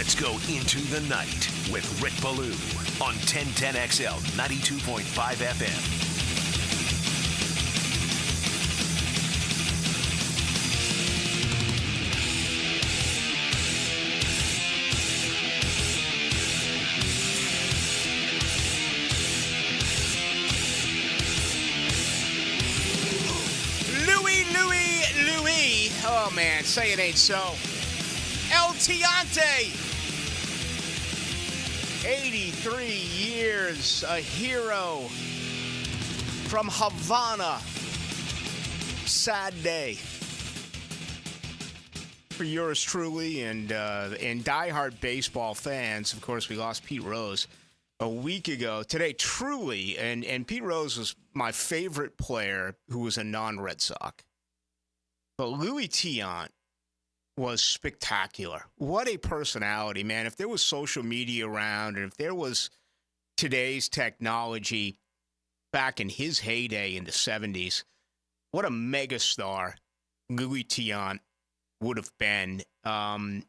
Let's go into the night with Rick Ballou on 1010XL 92.5 FM. Oh, man, say it ain't so. El Tiante, 83 years, a hero from Havana. Sad day for yours truly and diehard baseball fans. Of course, we lost Pete Rose a week ago. Today, truly, and Pete Rose was my favorite player who was a non-Red Sox. But Louis Tiant was spectacular. What a personality, man. If there was social media around and if there was today's technology back in his heyday in the 70s, what a megastar Louis Tiant would have been. I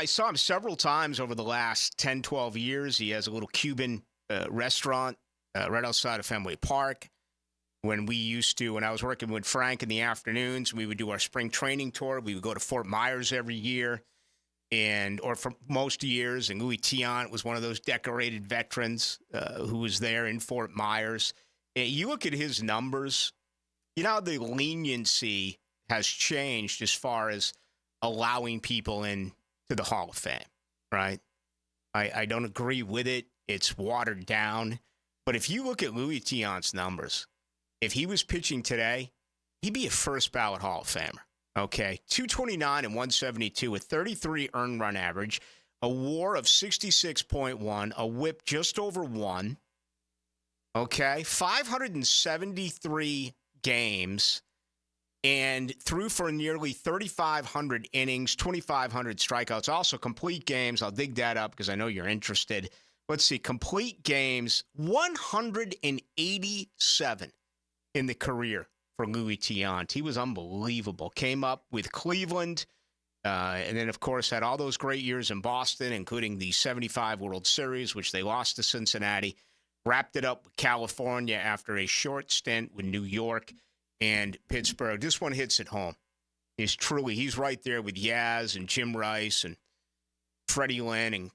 saw him several times over the last 10, 12 years. He has a little Cuban restaurant right outside of Fenway Park. When I was working with Frank in the afternoons, we would do our spring training tour. We would go to Fort Myers every year, or for most years. And Louis Tiant was one of those decorated veterans who was there in Fort Myers. And you look at his numbers, the leniency has changed as far as allowing people into the Hall of Fame, right? I don't agree with it. It's watered down. But if you look at Louis Tiant's numbers, if he was pitching today, he'd be a first ballot Hall of Famer. Okay, 229 and 172 with 33 earned run average, a WAR of 66.1, a WHIP just over 1. Okay, 573 games and threw for nearly 3,500 innings, 2,500 strikeouts, also complete games. I'll dig that up because I know you're interested. Let's see, complete games, 187 in the career for Louis Tiant. He was unbelievable. Came up with Cleveland, and then, of course, had all those great years in Boston, including the 75 World Series, which they lost to Cincinnati. Wrapped it up with California after a short stint with New York and Pittsburgh. This one hits at home. He's right there with Yaz and Jim Rice and Freddie Lynn and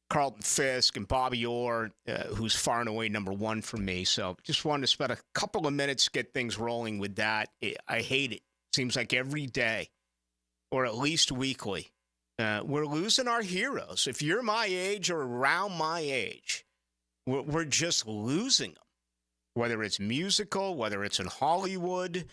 Carlton Fisk and Bobby Orr, who's far and away number one for me. So just wanted to spend a couple of minutes, get things rolling with that. I hate it. Seems like every day, or at least weekly, we're losing our heroes. If you're my age or around my age, we're just losing them. Whether it's musical, whether it's in Hollywood,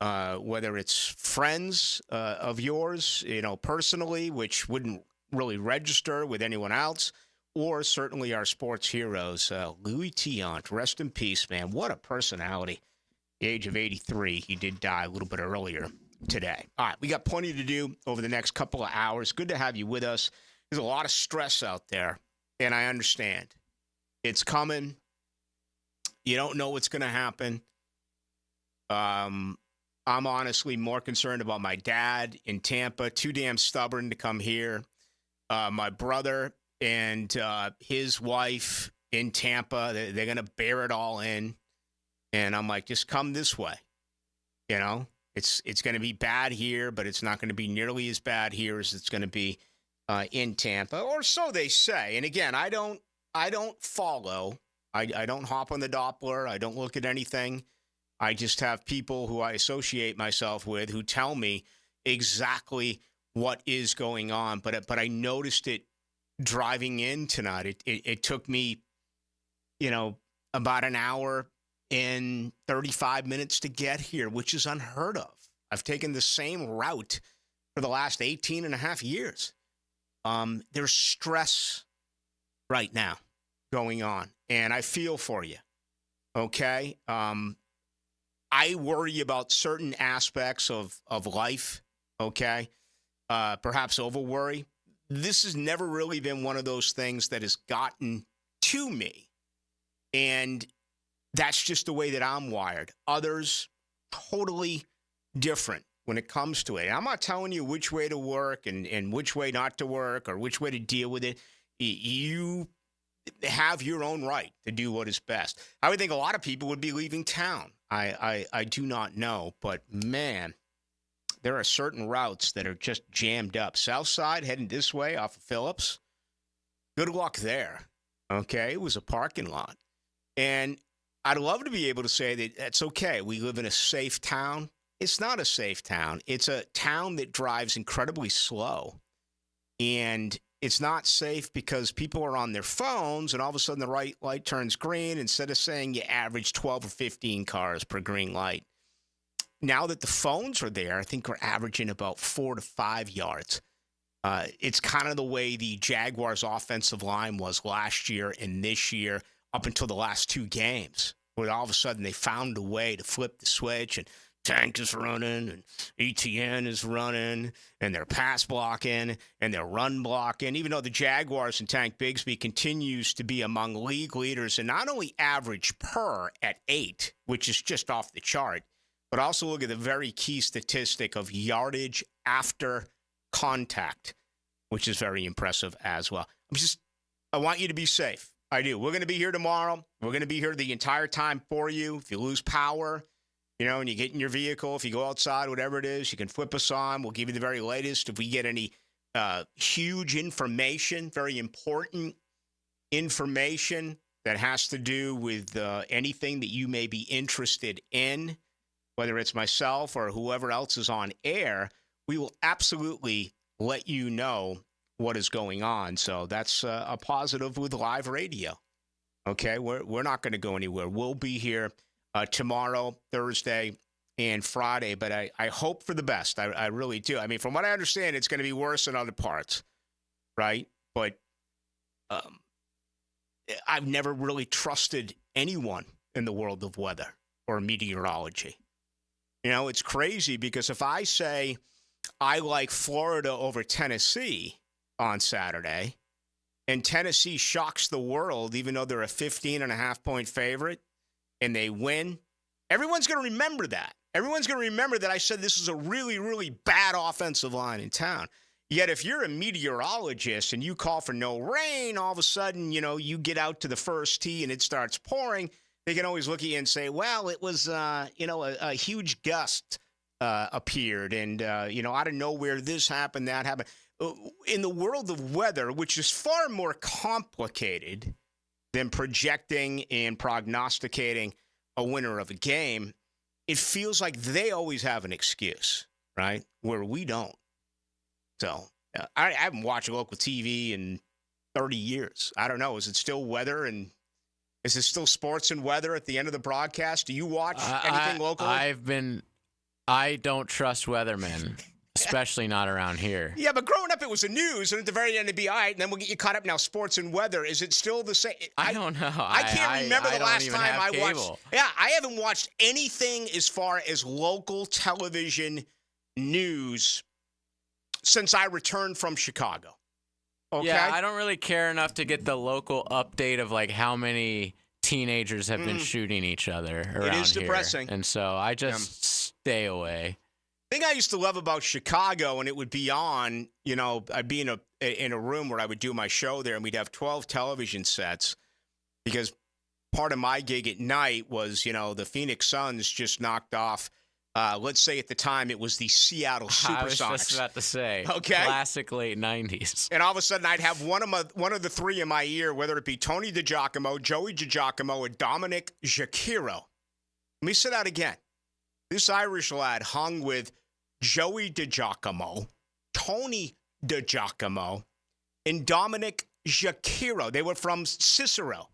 whether it's friends of yours, personally, which wouldn't really register with anyone else, or certainly our sports heroes. Louis Tiant, rest in peace, man. What a personality. The age of 83, he did die a little bit earlier today. All right, we got plenty to do over the next couple of hours. Good to have you with us. There's a lot of stress out there, and I understand. It's coming. You don't know what's going to happen. I'm honestly more concerned about my dad in Tampa, too damn stubborn to come here. My brother and his wife in Tampa, they're going to bear it all in. And I'm like, just come this way. It's going to be bad here, but it's not going to be nearly as bad here as it's going to be in Tampa, or so they say. And again, I don't follow. I don't hop on the Doppler. I don't look at anything. I just have people who I associate myself with who tell me exactly what is going on. But I noticed it driving in tonight. It took me, about an hour and 35 minutes to get here, which is unheard of. I've taken the same route for the last 18 and a half years. There's stress right now going on, and I feel for you, okay? I worry about certain aspects of life, okay? Perhaps over-worry. This has never really been one of those things that has gotten to me, and that's just the way that I'm wired. Others, totally different when it comes to it. And I'm not telling you which way to work and which way not to work or which way to deal with it. You have your own right to do what is best. I would think a lot of people would be leaving town. I do not know, but man, there are certain routes that are just jammed up. South Side heading this way off of Phillips. Good luck there. Okay, it was a parking lot. And I'd love to be able to say that that's okay. We live in a safe town. It's not a safe town. It's a town that drives incredibly slow. And it's not safe because people are on their phones and all of a sudden the right light turns green instead of saying you average 12 or 15 cars per green light. Now that the phones are there, I think we're averaging about 4 to 5 yards. It's kind of the way the Jaguars' offensive line was last year and this year up until the last 2 games, where all of a sudden they found a way to flip the switch and Tank is running and ETN is running and they're pass blocking and they're run blocking, even though the Jaguars and Tank Bigsby continues to be among league leaders and not only average per at 8, which is just off the chart, but also look at the very key statistic of yardage after contact, which is very impressive as well. I want you to be safe. I do. We're going to be here tomorrow. We're going to be here the entire time for you. If you lose power, and you get in your vehicle, if you go outside, whatever it is, you can flip us on. We'll give you the very latest. If we get any huge information, very important information that has to do with anything that you may be interested in, whether it's myself or whoever else is on air, we will absolutely let you know what is going on. So that's a positive with live radio. Okay, we're not going to go anywhere. We'll be here tomorrow, Thursday, and Friday, but I hope for the best. I really do. I mean, from what I understand, it's going to be worse in other parts, right? But I've never really trusted anyone in the world of weather or meteorology. It's crazy because if I say I like Florida over Tennessee on Saturday, and Tennessee shocks the world, even though they're a 15.5-point favorite, and they win, everyone's going to remember that. Everyone's going to remember that I said this is a really, really bad offensive line in town. Yet if you're a meteorologist and you call for no rain, all of a sudden, you get out to the first tee and it starts pouring, they can always look at you and say, well, it was, a huge gust appeared and, out of nowhere, this happened, that happened. In the world of weather, which is far more complicated than projecting and prognosticating a winner of a game, it feels like they always have an excuse, right? Where we don't. So I haven't watched local TV in 30 years. I don't know. Is it still weather and is it still sports and weather at the end of the broadcast? Do you watch anything locally? I don't trust weathermen. Especially not around here. Yeah, but growing up, it was the news, and at the very end, it'd be all right, and then we'll get you caught up now, sports and weather. Is it still the same? I don't know. I can't remember the last time I watched. Cable. Yeah, I haven't watched anything as far as local television news since I returned from Chicago. Okay? Yeah, I don't really care enough to get the local update of, how many teenagers have been shooting each other around here. It is depressing. And so I just stay away. thing I used to love about Chicago, and it would be on, I'd be in a room where I would do my show there, and we'd have 12 television sets because part of my gig at night was, the Phoenix Suns just knocked off, let's say at the time it was the Seattle Supersonics. I was just about to say, okay? Classic late 90s. And all of a sudden I'd have one of the three in my ear, whether it be Tony DiGiacomo, Joey DiGiacomo, or Dominic Giacchiro. Let me say that again. This Irish lad hung with Joey DiGiacomo, Tony DiGiacomo, and Dominic Giacchiro. They were from Cicero.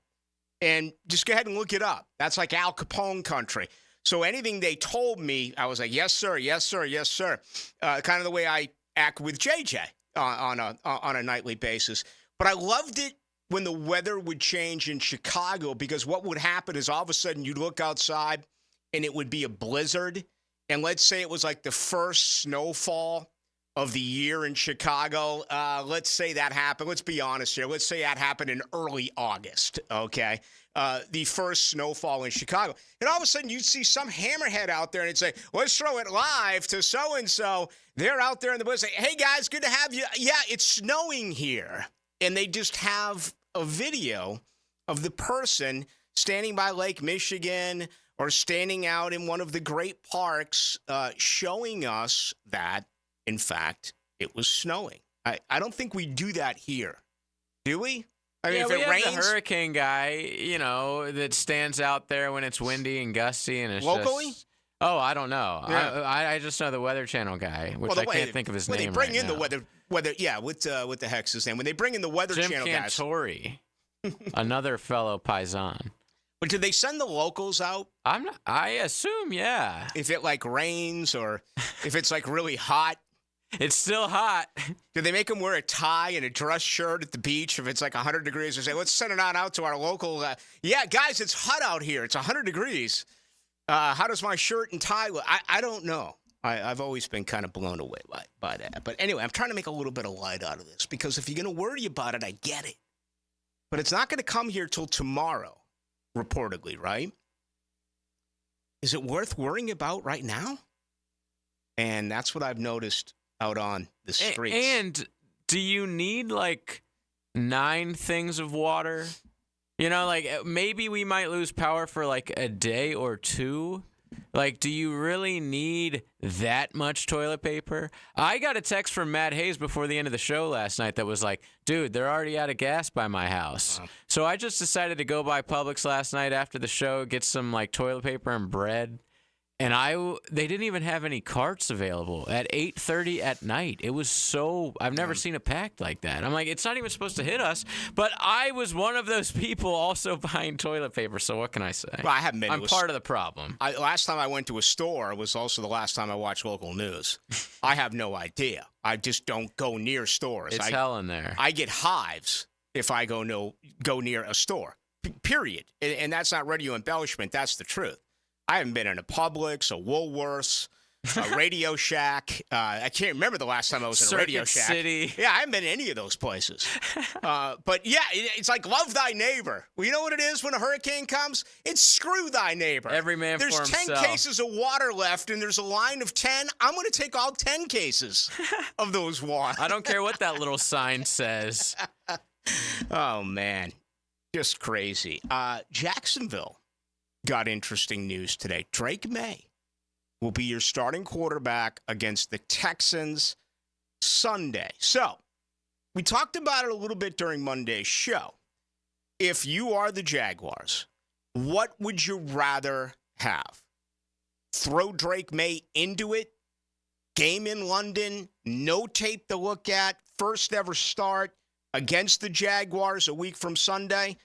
And just go ahead and look it up. That's like Al Capone country. So anything they told me, I was like, yes, sir, yes, sir, yes, sir. Kind of the way I act with JJ on a nightly basis. But I loved it when the weather would change in Chicago, because what would happen is all of a sudden you'd look outside and it would be a blizzard. And let's say it was like the first snowfall of the year in Chicago. Let's say that happened. Let's be honest here. Let's say that happened in early August, okay? The first snowfall in Chicago. And all of a sudden, you'd see some hammerhead out there and it'd say, let's throw it live to so-and-so. They're out there in the bush saying, hey, guys, good to have you. Yeah, it's snowing here. And they just have a video of the person standing by Lake Michigan or standing out in one of the great parks showing us that, in fact, it was snowing. I don't think we do that here. Do we? I mean, yeah, if we it have rains, the hurricane guy, that stands out there when it's windy and gusty and it's locally? just... Oh, I don't know. Yeah. I just know the Weather Channel guy, which I can't think of his name When they bring right in now. the weather, yeah, what the heck's his name? When they bring in the Weather Jim Channel guys. Cantori, another fellow Paisan. But do they send the locals out I assume, yeah. if it like rains or if it's like really hot? It's still hot. Do they make them wear a tie and a dress shirt at the beach if it's like 100 degrees? Or say, let's send it on out to our local. Yeah, guys, it's hot out here. It's 100 degrees. How does my shirt and tie look? I don't know. I've always been kind of blown away by that. But anyway, I'm trying to make a little bit of light out of this because if you're going to worry about it, I get it. But it's not going to come here till tomorrow, reportedly, right? Is it worth worrying about right now? And that's what I've noticed out on the streets. And do you need like 9 things of water? Like maybe we might lose power for like a day or 2. Like, do you really need that much toilet paper? I got a text from Matt Hayes before the end of the show last night that was like, dude, they're already out of gas by my house. Wow. So I just decided to go by Publix last night after the show, get some like toilet paper and bread. And they didn't even have any carts available at 8:30 at night. It was I've never seen it packed like that. I'm like, it's not even supposed to hit us. But I was one of those people also buying toilet paper. So what can I say? Well, I haven't been. I'm part of the problem. Last time I went to a store was also the last time I watched local news. I have no idea. I just don't go near stores. It's hell in there. I get hives if I go near a store. Period. And that's not radio embellishment. That's the truth. I haven't been in a Publix, a Woolworths, a Radio Shack. I can't remember the last time I was in a Radio Shack. City. Yeah, I haven't been in any of those places. But yeah, it's like love thy neighbor. Well, you know what it is when a hurricane comes? It's screw thy neighbor. Every man for himself. There's 10 cases of water left, and there's a line of 10. I'm going to take all 10 cases of those water. I don't care what that little sign says. Oh, man. Just crazy. Jacksonville got interesting news today. Drake May will be your starting quarterback against the Texans Sunday. So, we talked about it a little bit during Monday's show. If you are the Jaguars, what would you rather have? Throw Drake May into it? Game in London? No tape to look at? First ever start against the Jaguars a week from Sunday?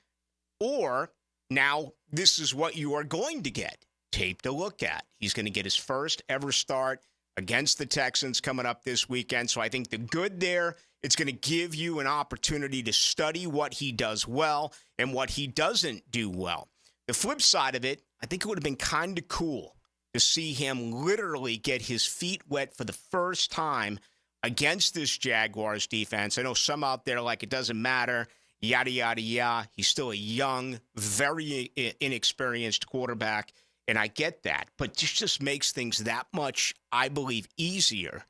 Or now, this is what you are going to get. Tape to look at. He's going to get his first ever start against the Texans coming up this weekend. So I think the good there, it's going to give you an opportunity to study what he does well and what he doesn't do well. The flip side of it, I think it would have been kind of cool to see him literally get his feet wet for the first time against this Jaguars defense. I know some out there like it doesn't matter. Yada, yada, yada. He's still a young, very inexperienced quarterback, and I get that. But this just makes things that much, I believe, easier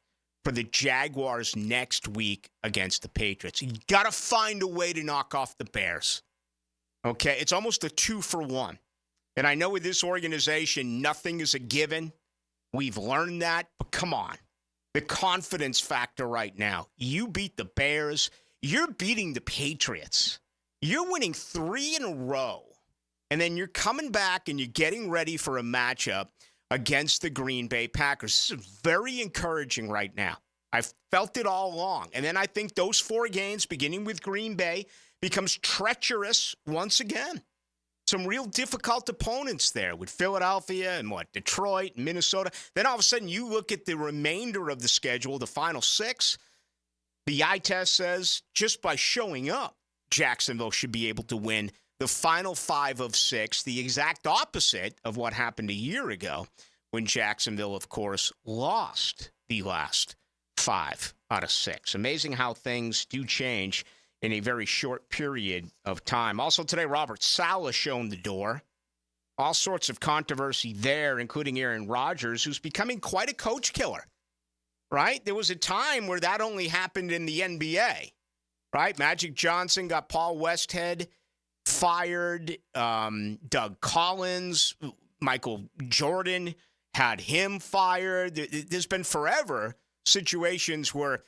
for the Jaguars next week against the Patriots. You got to find a way to knock off the Bears. Okay? It's almost a 2-for-1. And I know with this organization, nothing is a given. We've learned that. But come on. The confidence factor right now. You beat the Bears. You're beating the Patriots. You're winning 3 in a row. And then you're coming back and you're getting ready for a matchup against the Green Bay Packers. This is very encouraging right now. I've felt it all along. And then I think those 4 games, beginning with Green Bay, becomes treacherous once again. Some real difficult opponents there with Philadelphia and Detroit, Minnesota. Then all of a sudden you look at the remainder of the schedule, the final 6. The eye test says just by showing up, Jacksonville should be able to win the final 5 of 6, the exact opposite of what happened a year ago when Jacksonville, of course, lost the last 5 out of 6. Amazing how things do change in a very short period of time. Also today, Robert Saleh shown the door. All sorts of controversy there, including Aaron Rodgers, who's becoming quite a coach killer, right? There was a time where that only happened in the NBA, right? Magic Johnson got Paul Westhead fired. Doug Collins, Michael Jordan had him fired. There's been forever situations where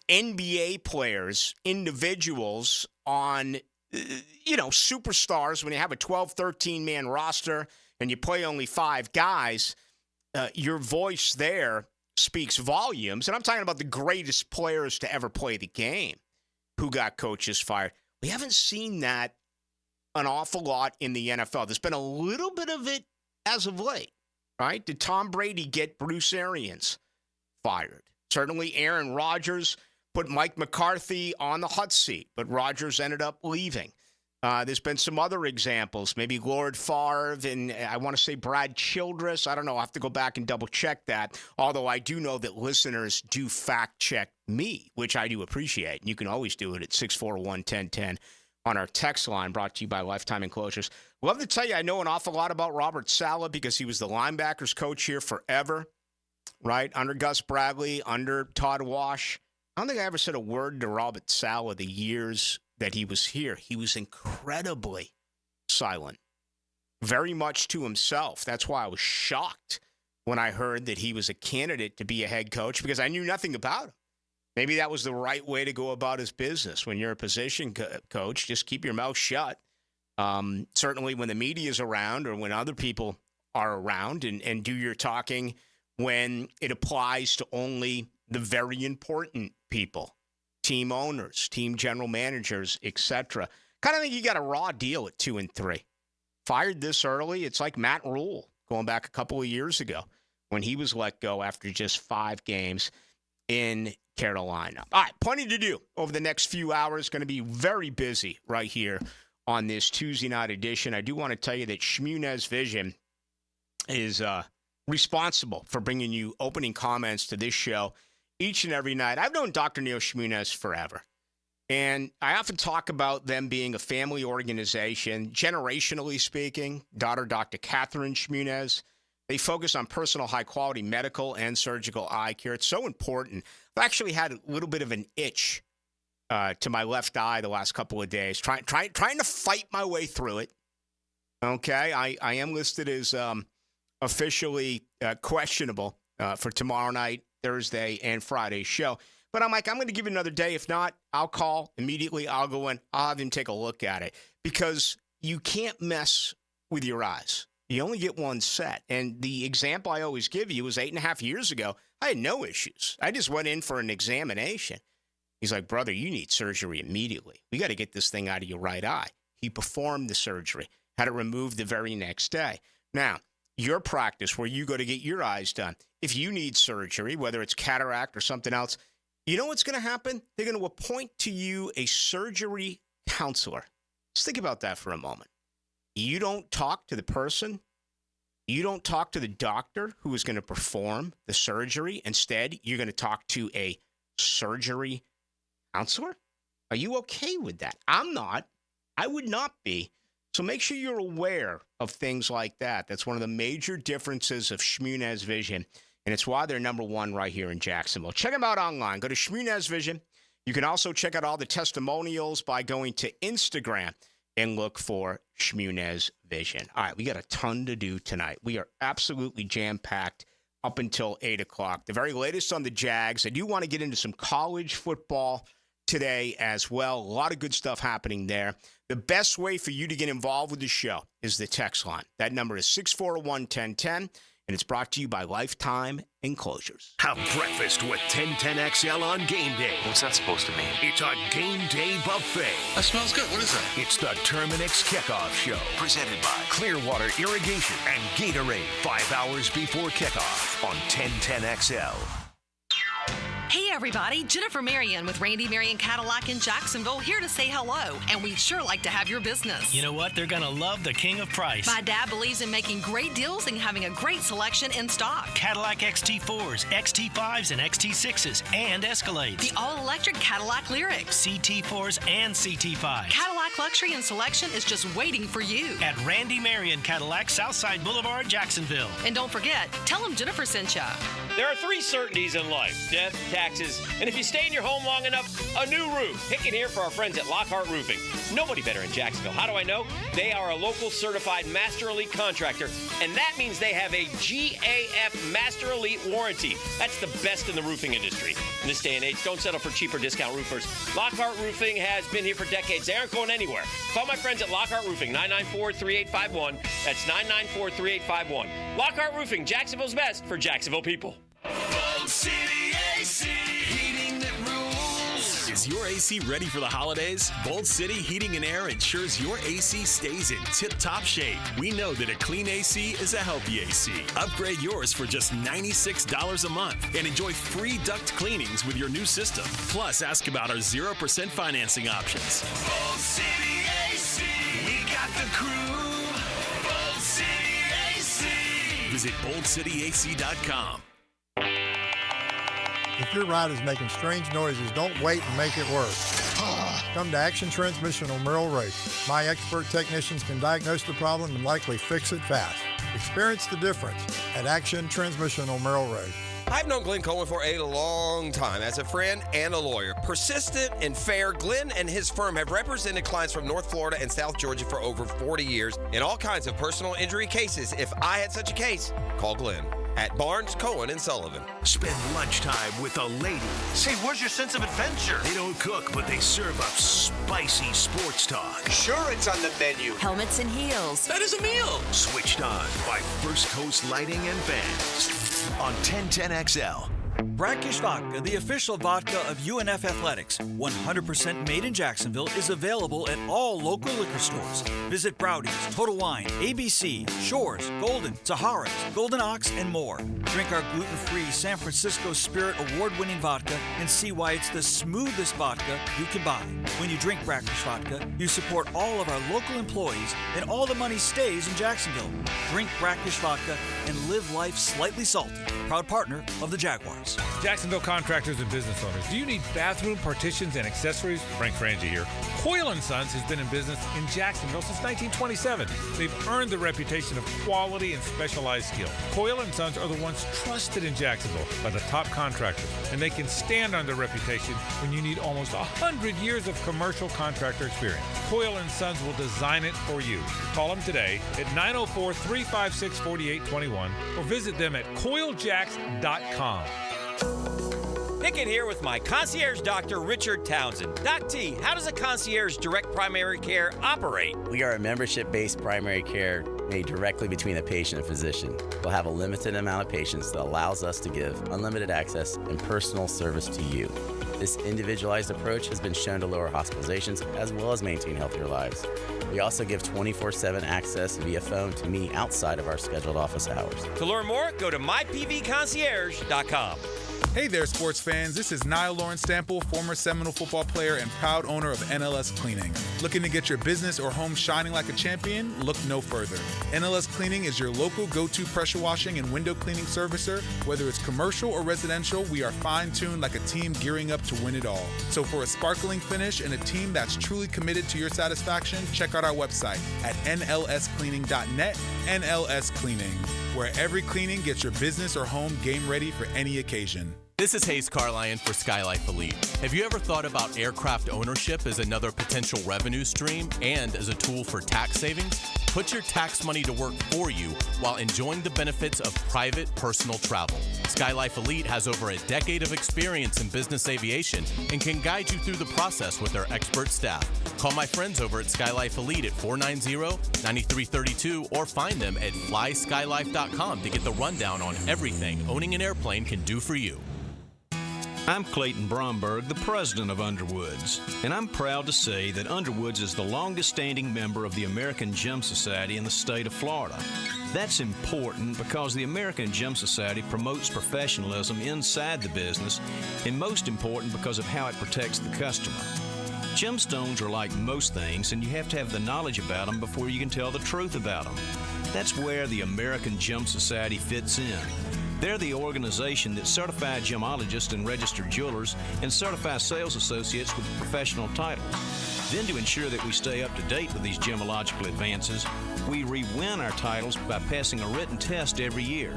NBA players, individuals on, superstars, when you have a 12, 13-man roster and you play only 5 guys, your voice there speaks volumes. And I'm talking about the greatest players to ever play the game who got coaches fired. We haven't seen that an awful lot in the NFL. There's been a little bit of it as of late, right? Did Tom Brady get Bruce Arians fired? Certainly Aaron Rodgers put Mike McCarthy on the hot seat, but Rodgers ended up leaving. There's been some other examples, maybe Lord Favre and I want to say Brad Childress. I don't know. I'll have to go back and double check that. Although I do know that listeners do fact check me, which I do appreciate. And you can always do it at 641-1010 on our text line, brought to you by Lifetime Enclosures. Love to tell you I know an awful lot about Robert Saleh because he was the linebackers coach here forever, right? Under Gus Bradley, under Todd Wash. I don't think I ever said a word to Robert Saleh the years that he was here. He was incredibly silent, very much to himself. That's why I was shocked when I heard that he was a candidate to be a head coach because I knew nothing about him. Maybe that was the right way to go about his business. When you're a position coach, just keep your mouth shut. Certainly when the media is around or when other people are around and do your talking when it applies to only the very important people. Team owners, team general managers, etc. Kind of think you got a raw deal at 2-3. Fired this early, it's like Matt Rule going back a couple of years ago when he was let go after just 5 games in Carolina. All right, plenty to do over the next few hours. Going to be very busy right here on this Tuesday night edition. I do want to tell you that Shmunez Vision is responsible for bringing you opening comments to this show each and every night. I've known Dr. Neil Shmunez forever, and I often talk about them being a family organization, generationally speaking. Daughter, Dr. Catherine Shmunez. They focus on personal, high-quality medical and surgical eye care. It's so important. I've actually had a little bit of an itch to my left eye the last couple of days, trying to fight my way through it. Okay, I am listed as officially questionable for tomorrow night, Thursday, and Friday's show. But I'm like, I'm going to give it another day. If not, I'll call immediately. I'll go in. I'll have him take a look at it because you can't mess with your eyes. You only get one set. And the example I always give you was 8.5 years ago. I had no issues. I just went in for an examination. He's like, brother, you need surgery immediately. We got to get this thing out of your right eye. He performed the surgery, had it removed the very next day. Now, your practice where you go to get your eyes done, if you need surgery, whether it's cataract or something else, you know what's going to happen? They're going to appoint to you a surgery counselor. Just think about that for a moment. You don't talk to the person. You don't talk to the doctor who is going to perform the surgery. Instead, you're going to talk to a surgery counselor. Are you okay with that? I'm not. I would not be. So make sure you're aware of things like that. That's one of the major differences of Shmunez Vision, and it's why they're number one right here in Jacksonville. Check them out online. Go to Shmunez Vision. You can also check out all the testimonials by going to Instagram and look for Shmunez Vision. All right, we got a ton to do tonight. We are absolutely jam-packed up until 8 o'clock. The very latest on the Jags. I do want to get into some college football today as well. A lot of good stuff happening there. The best way for you to get involved with the show is the text line. That number is 641-1010, and it's brought to you by Lifetime Enclosures. Have breakfast with 1010XL on game day. What's that supposed to mean? It's a game day buffet. That smells good. What is that? It's the Terminix Kickoff Show. Presented by Clearwater Irrigation and Gatorade. 5 hours before kickoff on 1010XL. Hey everybody, Jennifer Marion with Randy Marion Cadillac in Jacksonville here to say hello, and we'd sure like to have your business. You know what? They're going to love the king of price. My dad believes in making great deals and having a great selection in stock. Cadillac XT4s, XT5s, and XT6s, and Escalades. The all-electric Cadillac Lyriq. CT4s and CT5s. Cadillac luxury and selection is just waiting for you. At Randy Marion Cadillac, Southside Boulevard, Jacksonville. And don't forget, tell them Jennifer sent ya. There are 3 certainties in life: death, taxes, and if you stay in your home long enough, a new roof. Pick it here for our friends at Lockhart Roofing. Nobody better in Jacksonville. How do I know? They are a local certified Master Elite contractor, and that means they have a GAF Master Elite warranty. That's the best in the roofing industry. In this day and age, don't settle for cheaper discount roofers. Lockhart Roofing has been here for decades. They aren't going anywhere. Call my friends at Lockhart Roofing, 994-3851. That's 994-3851. Lockhart Roofing, Jacksonville's best for Jacksonville people. Bold City AC, heating that rules. Is your AC ready for the holidays? Bold City Heating and Air ensures your AC stays in tip-top shape. We know that a clean AC is a healthy AC. Upgrade yours for just $96 a month and enjoy free duct cleanings with your new system. Plus, ask about our 0% financing options. Bold City AC, we got the crew. Bold City AC. Visit boldcityac.com. If your ride is making strange noises, don't wait and make it worse. Come to Action Transmission on Merrill Road. My expert technicians can diagnose the problem and likely fix it fast. Experience the difference at Action Transmission on Merrill Road. I've known Glenn Cohen for a long time as a friend and a lawyer. Persistent and fair, Glenn and his firm have represented clients from North Florida and South Georgia for over 40 years in all kinds of personal injury cases. If I had such a case, call Glenn at Barnes, Cohen, and Sullivan. Spend lunchtime with the ladies. Hey, where's your sense of adventure? They don't cook, but they serve up spicy sports talk. Sure, it's on the menu. Helmets and heels. That is a meal. Switched on by First Coast Lighting and Bands on 1010XL. Brackish Vodka, the official vodka of UNF Athletics, 100% made in Jacksonville, is available at all local liquor stores. Visit Browdy's, Total Wine, ABC, Shores, Golden, Sahara's, Golden Ox, and more. Drink our gluten-free San Francisco Spirit award-winning vodka and see why it's the smoothest vodka you can buy. When you drink Brackish Vodka, you support all of our local employees and all the money stays in Jacksonville. Drink Brackish Vodka and live life slightly salty. Proud partner of the Jaguars. Jacksonville contractors and business owners, do you need bathroom partitions and accessories? Frank Frangie here. Coyle & Sons has been in business in Jacksonville since 1927. They've earned the reputation of quality and specialized skill. Coyle & Sons are the ones trusted in Jacksonville by the top contractors, and they can stand on their reputation when you need almost 100 years of commercial contractor experience. Coyle & Sons will design it for you. Call them today at 904-356-4821 or visit them at coiljacks.com. Pickett here with my concierge doctor, Richard Townsend. Doc T, how does a concierge direct primary care operate? We are a membership-based primary care made directly between the patient and physician. We'll have a limited amount of patients that allows us to give unlimited access and personal service to you. This individualized approach has been shown to lower hospitalizations as well as maintain healthier lives. We also give 24/7 access via phone to me outside of our scheduled office hours. To learn more, go to mypvconcierge.com. Hey there, sports fans. This is Niall Lawrence Stample, former Seminole football player and proud owner of NLS Cleaning. Looking to get your business or home shining like a champion? Look no further. NLS Cleaning is your local go-to pressure washing and window cleaning servicer. Whether it's commercial or residential, we are fine-tuned like a team gearing up to win it all. So for a sparkling finish and a team that's truly committed to your satisfaction, check out our website at nlscleaning.net. NLS Cleaning, where every cleaning gets your business or home game ready for any occasion. This is Hayes Carlion for Skylife Elite. Have you ever thought about aircraft ownership as another potential revenue stream and as a tool for tax savings? Put your tax money to work for you while enjoying the benefits of private personal travel. Skylife Elite has over a decade of experience in business aviation and can guide you through the process with their expert staff. Call my friends over at Skylife Elite at 490-9332 or find them at flyskylife.com to get the rundown on everything owning an airplane can do for you. I'm Clayton Bromberg, the president of Underwoods, and I'm proud to say that Underwoods is the longest-standing member of the American Gem Society in the state of Florida. That's important because the American Gym Society promotes professionalism inside the business, and most important because of how it protects the customer. Gemstones are like most things, and you have to have the knowledge about them before you can tell the truth about them. That's where the American Gym Society fits in. They're the organization that certified gemologists and registered jewelers and certifies sales associates with professional titles. Then, to ensure that we stay up to date with these gemological advances, we re-win our titles by passing a written test every year.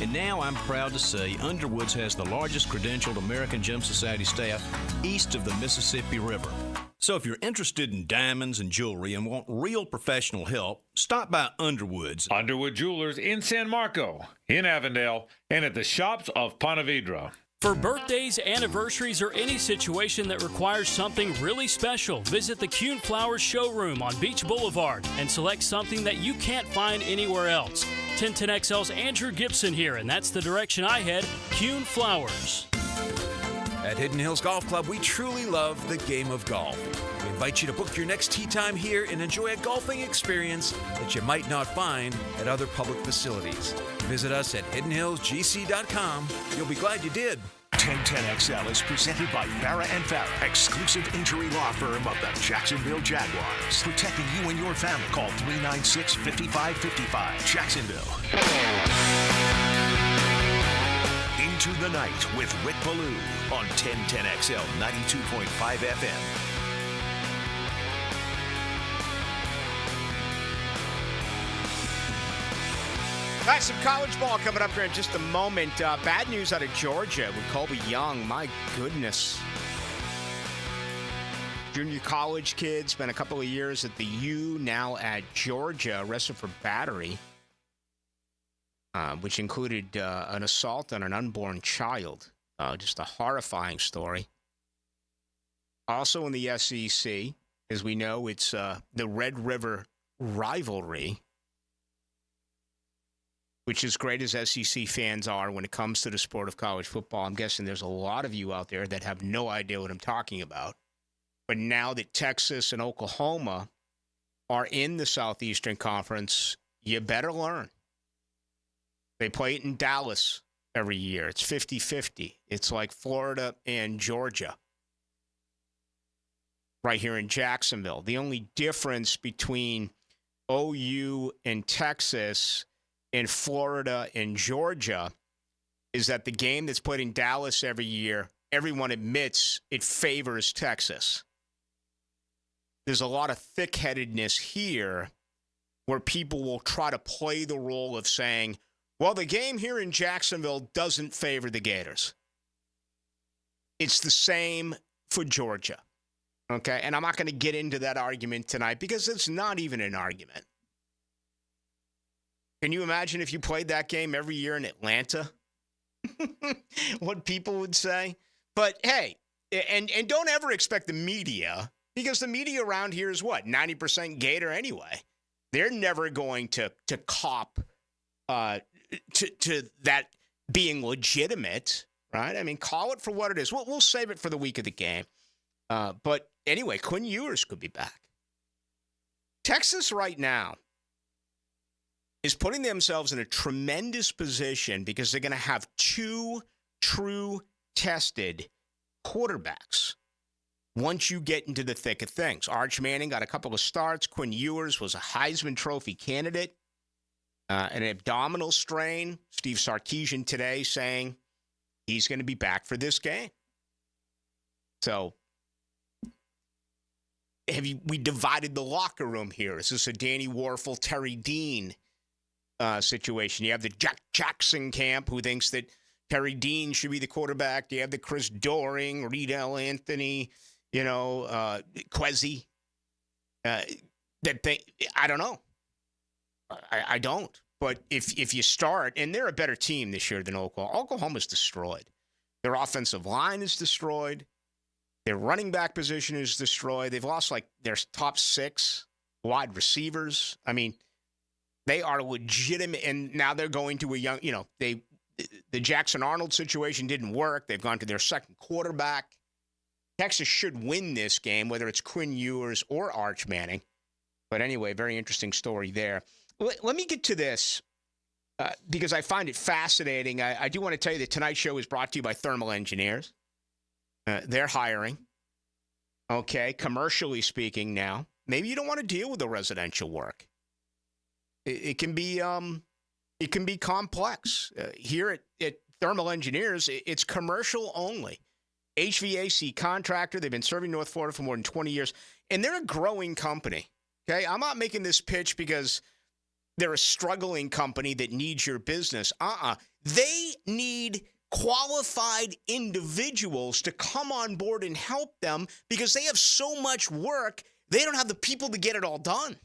And now I'm proud to say Underwoods has the largest credentialed American Gem Society staff east of the Mississippi River. So if you're interested in diamonds and jewelry and want real professional help, stop by Underwoods. Underwood Jewelers in San Marco, in Avondale, and at the shops of Ponte Vedra. For birthdays, anniversaries, or any situation that requires something really special, visit the Kuhn Flowers showroom on Beach Boulevard and select something that you can't find anywhere else. 1010XL's Andrew Gibson here, and that's the direction I head, Kuhn Flowers. At Hidden Hills Golf Club, we truly love the game of golf. We invite you to book your next tee time here and enjoy a golfing experience that you might not find at other public facilities. Visit us at hiddenhillsgc.com. You'll be glad you did. 1010XL is presented by Farah & Farah, exclusive injury law firm of the Jacksonville Jaguars. Protecting you and your family. Call 396-5555. Jacksonville. Into the Night with Rick Ballou on 1010XL 92.5 FM. Got some college ball coming up here in just a moment. Bad news out of Georgia with Colby Young. My goodness. Junior college kid, spent a couple of years at the U, now at Georgia, arrested for battery, which included an assault on an unborn child. Just a horrifying story. Also in the SEC, as we know, it's the Red River rivalry, which, as great as SEC fans are when it comes to the sport of college football, I'm guessing there's a lot of you out there that have no idea what I'm talking about. But now that Texas and Oklahoma are in the Southeastern Conference, you better learn. They play it in Dallas every year. It's 50-50. It's like Florida and Georgia right here in Jacksonville. The only difference between OU and Texas in Florida and Georgia is that the game that's played in Dallas every year, everyone admits it favors Texas. There's a lot of thick-headedness here where people will try to play the role of saying, well, the game here in Jacksonville doesn't favor the Gators. It's the same for Georgia, okay? And I'm not going to get into that argument tonight because it's not even an argument. Can you imagine if you played that game every year in Atlanta? What people would say? But hey, and don't ever expect the media, because the media around here is what? 90% Gator anyway. They're never going to cop to that being legitimate, right? I mean, call it for what it is. We'll save it for the week of the game. But anyway, Quinn Ewers could be back. Texas right now is putting themselves in a tremendous position because they're going to have two true tested quarterbacks once you get into the thick of things. Arch Manning got a couple of starts. Quinn Ewers was a Heisman Trophy candidate. An abdominal strain. Steve Sarkisian today saying he's going to be back for this game. So we divided the locker room here? Is this a Danny Warfel, Terry Dean situation? You have the Jackson camp who thinks that Terry Dean should be the quarterback. You have the Chris Doring, Riedel Anthony, Kwesi. I don't know. I don't. But if you start, and they're a better team this year than Oklahoma. Oklahoma's destroyed. Their offensive line is destroyed. Their running back position is destroyed. They've lost their top 6 wide receivers. I mean, they are legitimate, and now they're going to a young, the Jackson Arnold situation didn't work. They've gone to their second quarterback. Texas should win this game, whether it's Quinn Ewers or Arch Manning. But anyway, very interesting story there. let me get to this because I find it fascinating. I do want to tell you that tonight's show is brought to you by Thermal Engineers. They're hiring. Okay, commercially speaking now. Maybe you don't want to deal with the residential work. It can be complex. Here at Thermal Engineers, it's commercial only. HVAC contractor. They've been serving North Florida for more than 20 years, and they're a growing company. Okay, I'm not making this pitch because they're a struggling company that needs your business. They need qualified individuals to come on board and help them because they have so much work, they don't have the people to get it all done.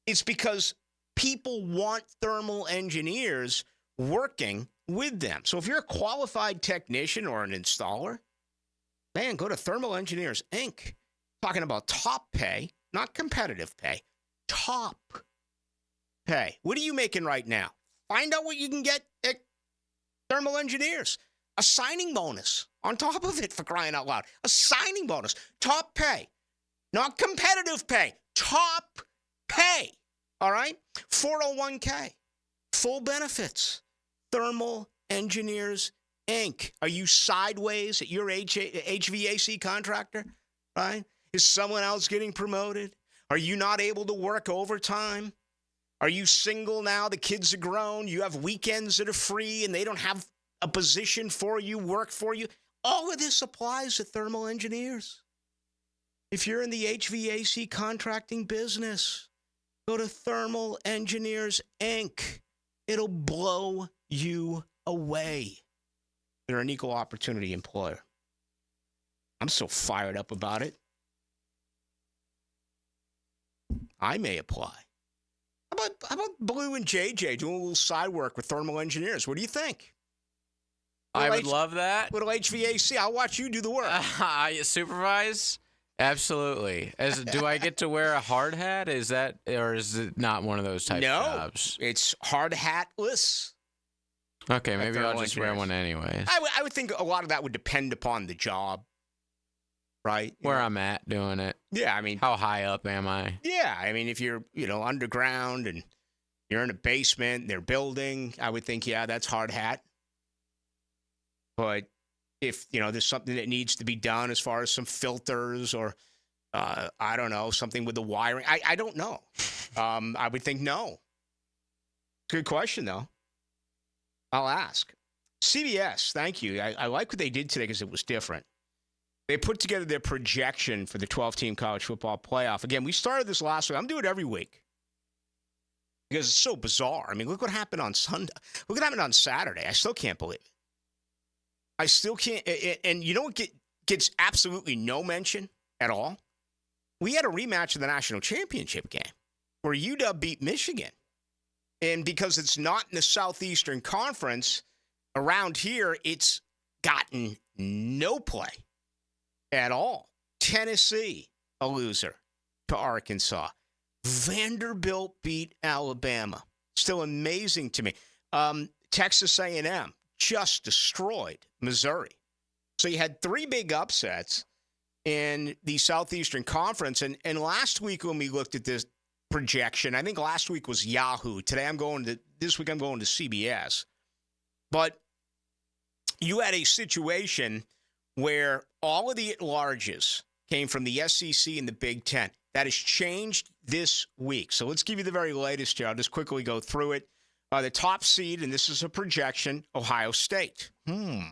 It's because people want thermal engineers working with them. So if you're a qualified technician or an installer, man, go to Thermal Engineers, Inc. Talking about top pay, not competitive pay, top pay. What are you making right now? Find out what you can get at Thermal Engineers. A signing bonus on top of it, for crying out loud. A signing bonus. Top pay. Not competitive pay. Top pay. All right? 401k. Full benefits. Thermal Engineers, Inc. Are you sideways at your HVAC contractor? Right? Is someone else getting promoted? Are you not able to work overtime? Are you single now? The kids are grown. You have weekends that are free and they don't have a position for you, work for you. All of this applies to Thermal Engineers. If you're in the HVAC contracting business, go to Thermal Engineers, Inc. It'll blow you away. They're an equal opportunity employer. I'm so fired up about it. I may apply. How about Blue and JJ doing a little side work with Thermal Engineers? What do you think? I would love that. Little HVAC. I'll watch you do the work. I supervise? Absolutely. Do I get to wear a hard hat? Is it not one of those type of jobs? No, it's hard hatless. Okay, maybe I'll just wear one anyways. I would think a lot of that would depend upon the job, right? Where I'm at doing it. Yeah, I mean, how high up am I? Yeah, I mean, if you're underground and you're in a basement, they're building, I would think, yeah, that's hard hat. But if there's something that needs to be done as far as some filters or I don't know, something with the wiring, I don't know. I would think no. Good question though. I'll ask. CBS, thank you. I like what they did today because it was different. They put together their projection for the 12-team college football playoff. Again, we started this last week. I'm doing it every week because it's so bizarre. I mean, look what happened on Sunday. Look what happened on Saturday. I still can't believe it. I still can't. And you know what gets absolutely no mention at all? We had a rematch of the national championship game where UW beat Michigan. And because it's not in the Southeastern Conference, around here, it's gotten no play at all. Tennessee, a loser to Arkansas. Vanderbilt beat Alabama. Still amazing to me. Texas A&M just destroyed Missouri. So you had three big upsets in the Southeastern Conference. And last week when we looked at this projection, I think last week was Yahoo. This week I'm going to CBS. But you had a situation where all of the at-larges came from the SEC and the Big Ten. That has changed this week. So let's give you the very latest here. I'll just quickly go through it. The top seed, and this is a projection, Ohio State. Of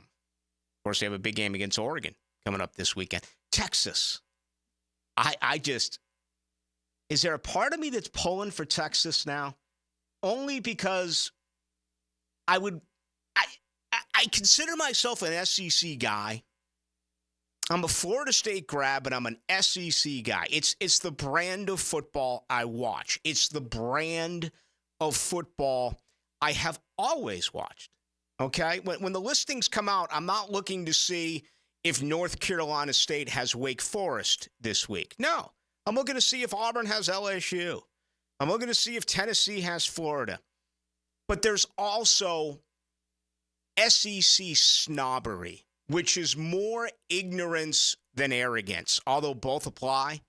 course, they have a big game against Oregon coming up this weekend. Texas. Is there a part of me that's pulling for Texas now? Only because I consider myself an SEC guy. I'm a Florida State grad, but I'm an SEC guy. It's the brand of football I watch. It's the brand of football I have always watched. Okay? When the listings come out, I'm not looking to see if North Carolina State has Wake Forest this week. No. I'm looking to see if Auburn has LSU. I'm looking to see if Tennessee has Florida. But there's also SEC snobbery, which is more ignorance than arrogance, although both apply.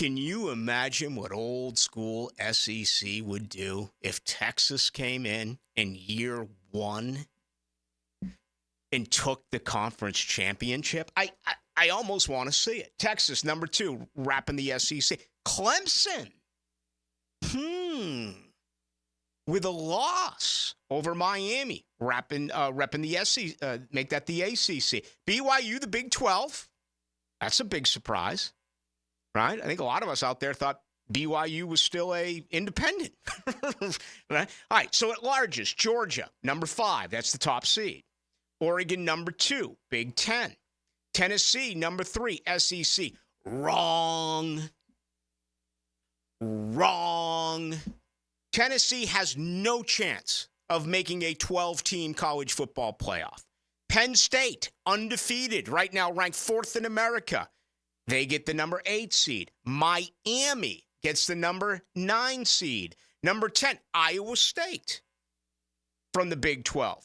Can you imagine what old school SEC would do if Texas came in year one and took the conference championship? I almost want to see it. Texas, number 2, wrapping the SEC. Clemson, with a loss over Miami, repping the SEC, make that the ACC. BYU, the Big 12. That's a big surprise, right? I think a lot of us out there thought BYU was still a independent. Right? All right, so at largest, Georgia, number 5. That's the top seed. Oregon, number 2, Big 10. Tennessee, number 3, SEC. Wrong. Tennessee has no chance of making a 12-team college football playoff. Penn State, undefeated, right now ranked 4th in America. They get the number 8 seed. Miami gets the number 9 seed. Number 10, Iowa State from the Big 12.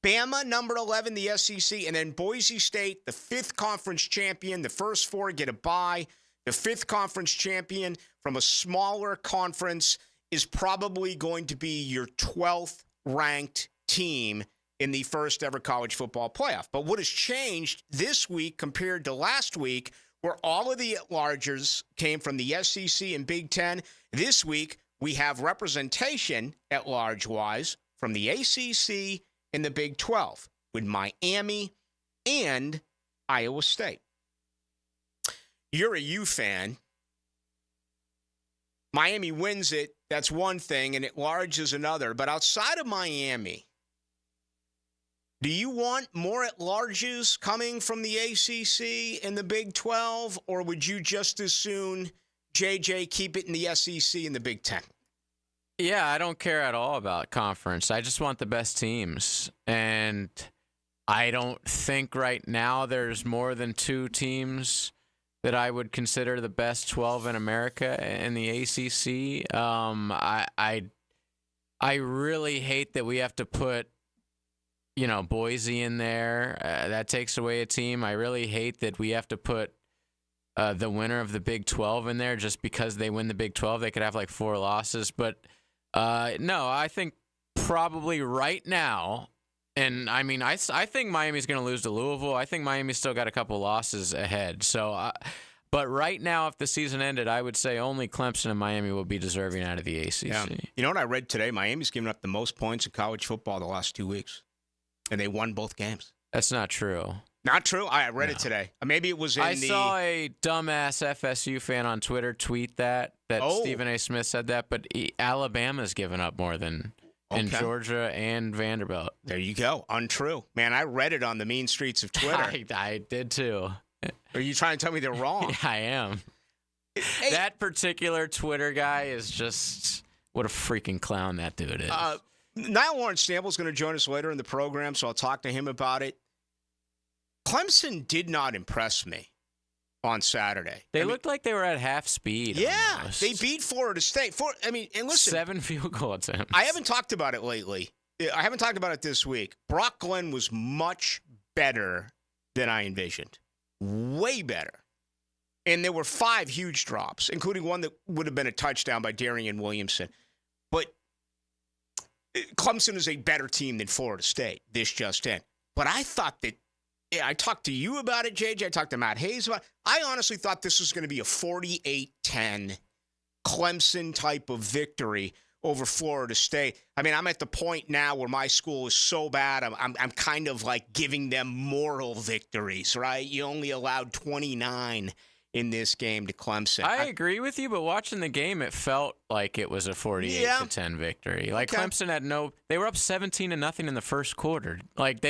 Bama, number 11, the SEC, and then Boise State, the 5th conference champion. The first 4 get a bye. The 5th conference champion from a smaller conference is probably going to be your 12th ranked team in the first ever college football playoff. But what has changed this week compared to last week, where all of the at-largers came from the SEC and Big Ten, this week we have representation at-large-wise from the ACC and the Big 12 with Miami and Iowa State. You're a U fan. Miami wins it. That's one thing, and at-large is another. But outside of Miami, do you want more at-larges coming from the ACC and the Big 12, or would you just as soon, JJ, keep it in the SEC and the Big 10? Yeah, I don't care at all about conference. I just want the best teams. And I don't think right now there's more than 2 teams that I would consider the best 12 in America in the ACC. I really hate that we have to put, Boise in there. That takes away a team. I really hate that we have to put the winner of the Big 12 in there just because they win the Big 12. They could have like 4 losses. But no, I think probably right now, and I mean, I think Miami's going to lose to Louisville. I think Miami's still got a couple losses ahead. So, but right now, if the season ended, I would say only Clemson and Miami will be deserving out of the ACC. Yeah. You know what I read today? Miami's given up the most points in college football the last 2 weeks, and they won both games. That's not true. Not true? I read it today. Maybe it was in I saw a dumbass FSU fan on Twitter tweet that Stephen A. Smith said that, but Alabama's given up more than in Georgia and Vanderbilt. There you go. Untrue. Man, I read it on the mean streets of Twitter. I did too. Are you trying to tell me they're wrong? Yeah, I am. Hey. That particular Twitter guy is just, what a freaking clown that dude is. Niall Lawrence Stample's going to join us later in the program, so I'll talk to him about it. Clemson did not impress me on Saturday. They looked like they were at half speed. Yeah, almost. They beat Florida State. And listen, 7 field goal attempts. I haven't talked about it lately. I haven't talked about it this week. Brock Glenn was much better than I envisioned. Way better. And there were 5 huge drops, including one that would have been a touchdown by Darian Williamson. But Clemson is a better team than Florida State, this just in. But I thought that, I talked to you about it, JJ. I talked to Matt Hayes about it. I honestly thought this was going to be a 48-10 Clemson type of victory over Florida State. I mean, I'm at the point now where my school is so bad, I'm kind of like giving them moral victories, right? You only allowed 29 in this game to Clemson. I agree with you, but watching the game, it felt like it was a 48-10 victory. Like Clemson had they were up 17-0 in the first quarter. Like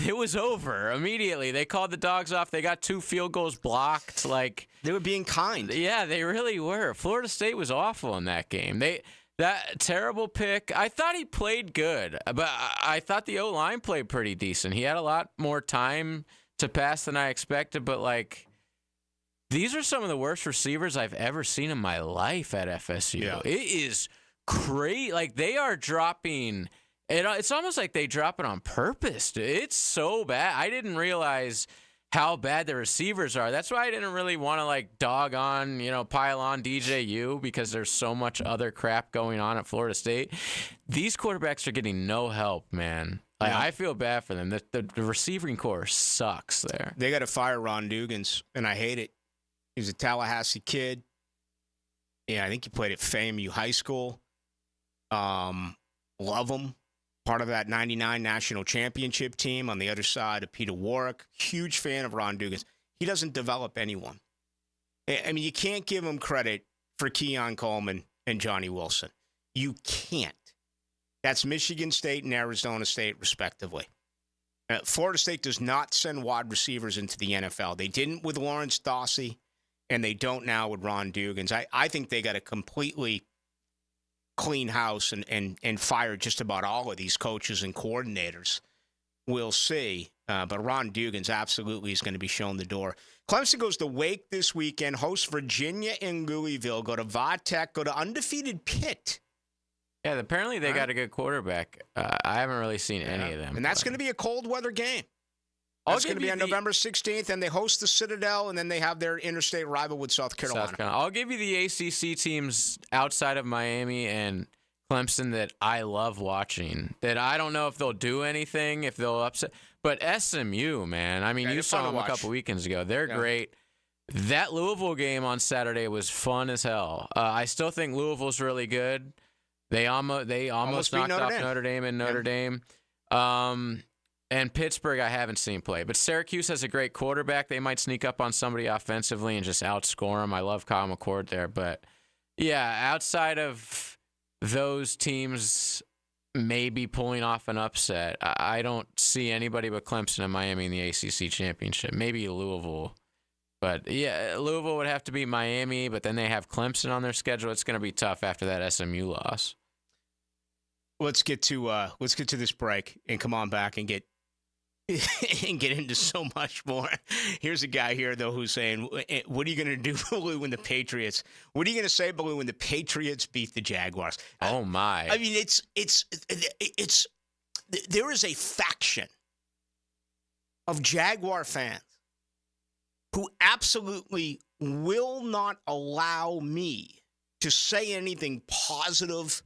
it was over immediately. They called the dogs off. They got 2 field goals blocked. Like they were being kind. Yeah, they really were. Florida State was awful in that game. That terrible pick. I thought he played good, but I thought the O-line played pretty decent. He had a lot more time to pass than I expected, but these are some of the worst receivers I've ever seen in my life at FSU. Yeah. It is crazy. Like they are dropping. It's almost like they drop it on purpose. Dude. It's so bad. I didn't realize how bad the receivers are. That's why I didn't really want to pile on DJU, because there's so much other crap going on at Florida State. These quarterbacks are getting no help, man. I feel bad for them. The receiving core sucks there. They got to fire Ron Dugans, and I hate it. He's a Tallahassee kid. Yeah, I think he played at FAMU High School. Love him. Part of that 99 national championship team on the other side of Peter Warwick. Huge fan of Ron Dugans. He doesn't develop anyone. I mean, you can't give him credit for Keon Coleman and Johnny Wilson. You can't. That's Michigan State and Arizona State, respectively. Florida State does not send wide receivers into the NFL. They didn't with Lawrence Dawsey, and they don't now with Ron Dugans. I think they got to completely clean house and fire just about all of these coaches and coordinators. We'll see. But Ron Dugans absolutely is going to be shown the door. Clemson goes to Wake this weekend, hosts Virginia and Louisville, go to Vatech, go to undefeated Pitt. Yeah, apparently they got a good quarterback. I haven't really seen any of them. And that's going to be a cold weather game. That's going to be on November 16th, and they host the Citadel, and then they have their interstate rival with South Carolina. I'll give you the ACC teams outside of Miami and Clemson that I love watching, that I don't know if they'll do anything, if they'll upset. But SMU, man, I mean, you saw them a couple weekends ago. They're great. That Louisville game on Saturday was fun as hell. I still think Louisville's really good. They almost knocked off Notre Dame and Notre Dame. And Pittsburgh, I haven't seen play. But Syracuse has a great quarterback. They might sneak up on somebody offensively and just outscore them. I love Kyle McCord there. But, yeah, outside of those teams maybe pulling off an upset, I don't see anybody but Clemson and Miami in the ACC championship. Maybe Louisville. But, yeah, Louisville would have to beat Miami, but then they have Clemson on their schedule. It's going to be tough after that SMU loss. Let's get to this break and come on back and get into so much more. Here's a guy here, though, who's saying, what are you going to do, Ballou, when the Patriots – what are you going to say, Ballou, when the Patriots beat the Jaguars? Oh, my. I mean, there is a faction of Jaguar fans who absolutely will not allow me to say anything positive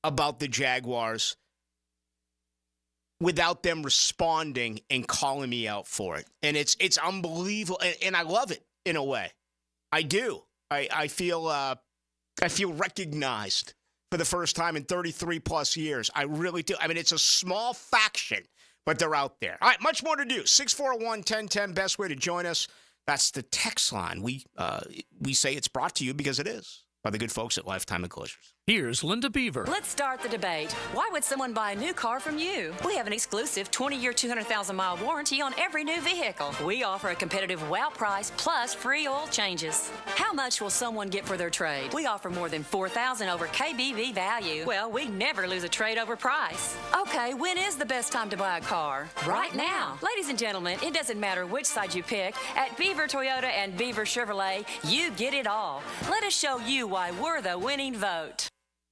about the Jaguars without them responding and calling me out for it. And it's unbelievable. And I love it in a way. I do. I feel recognized for the first time in 33 plus years. I really do. I mean, it's a small faction, but they're out there. All right, much more to do. 641-1010, best way to join us. That's the text line. We say it's brought to you because it is by the good folks at Lifetime Enclosures. Here's Linda Beaver. Let's start the debate. Why would someone buy a new car from you? We have an exclusive 20-year, 200,000-mile warranty on every new vehicle. We offer a competitive wow price plus free oil changes. How much will someone get for their trade? We offer more than $4,000 over KBV value. Well, we never lose a trade over price. Okay, when is the best time to buy a car? Right now. Ladies and gentlemen, it doesn't matter which side you pick. At Beaver Toyota and Beaver Chevrolet, you get it all. Let us show you why we're the winning vote.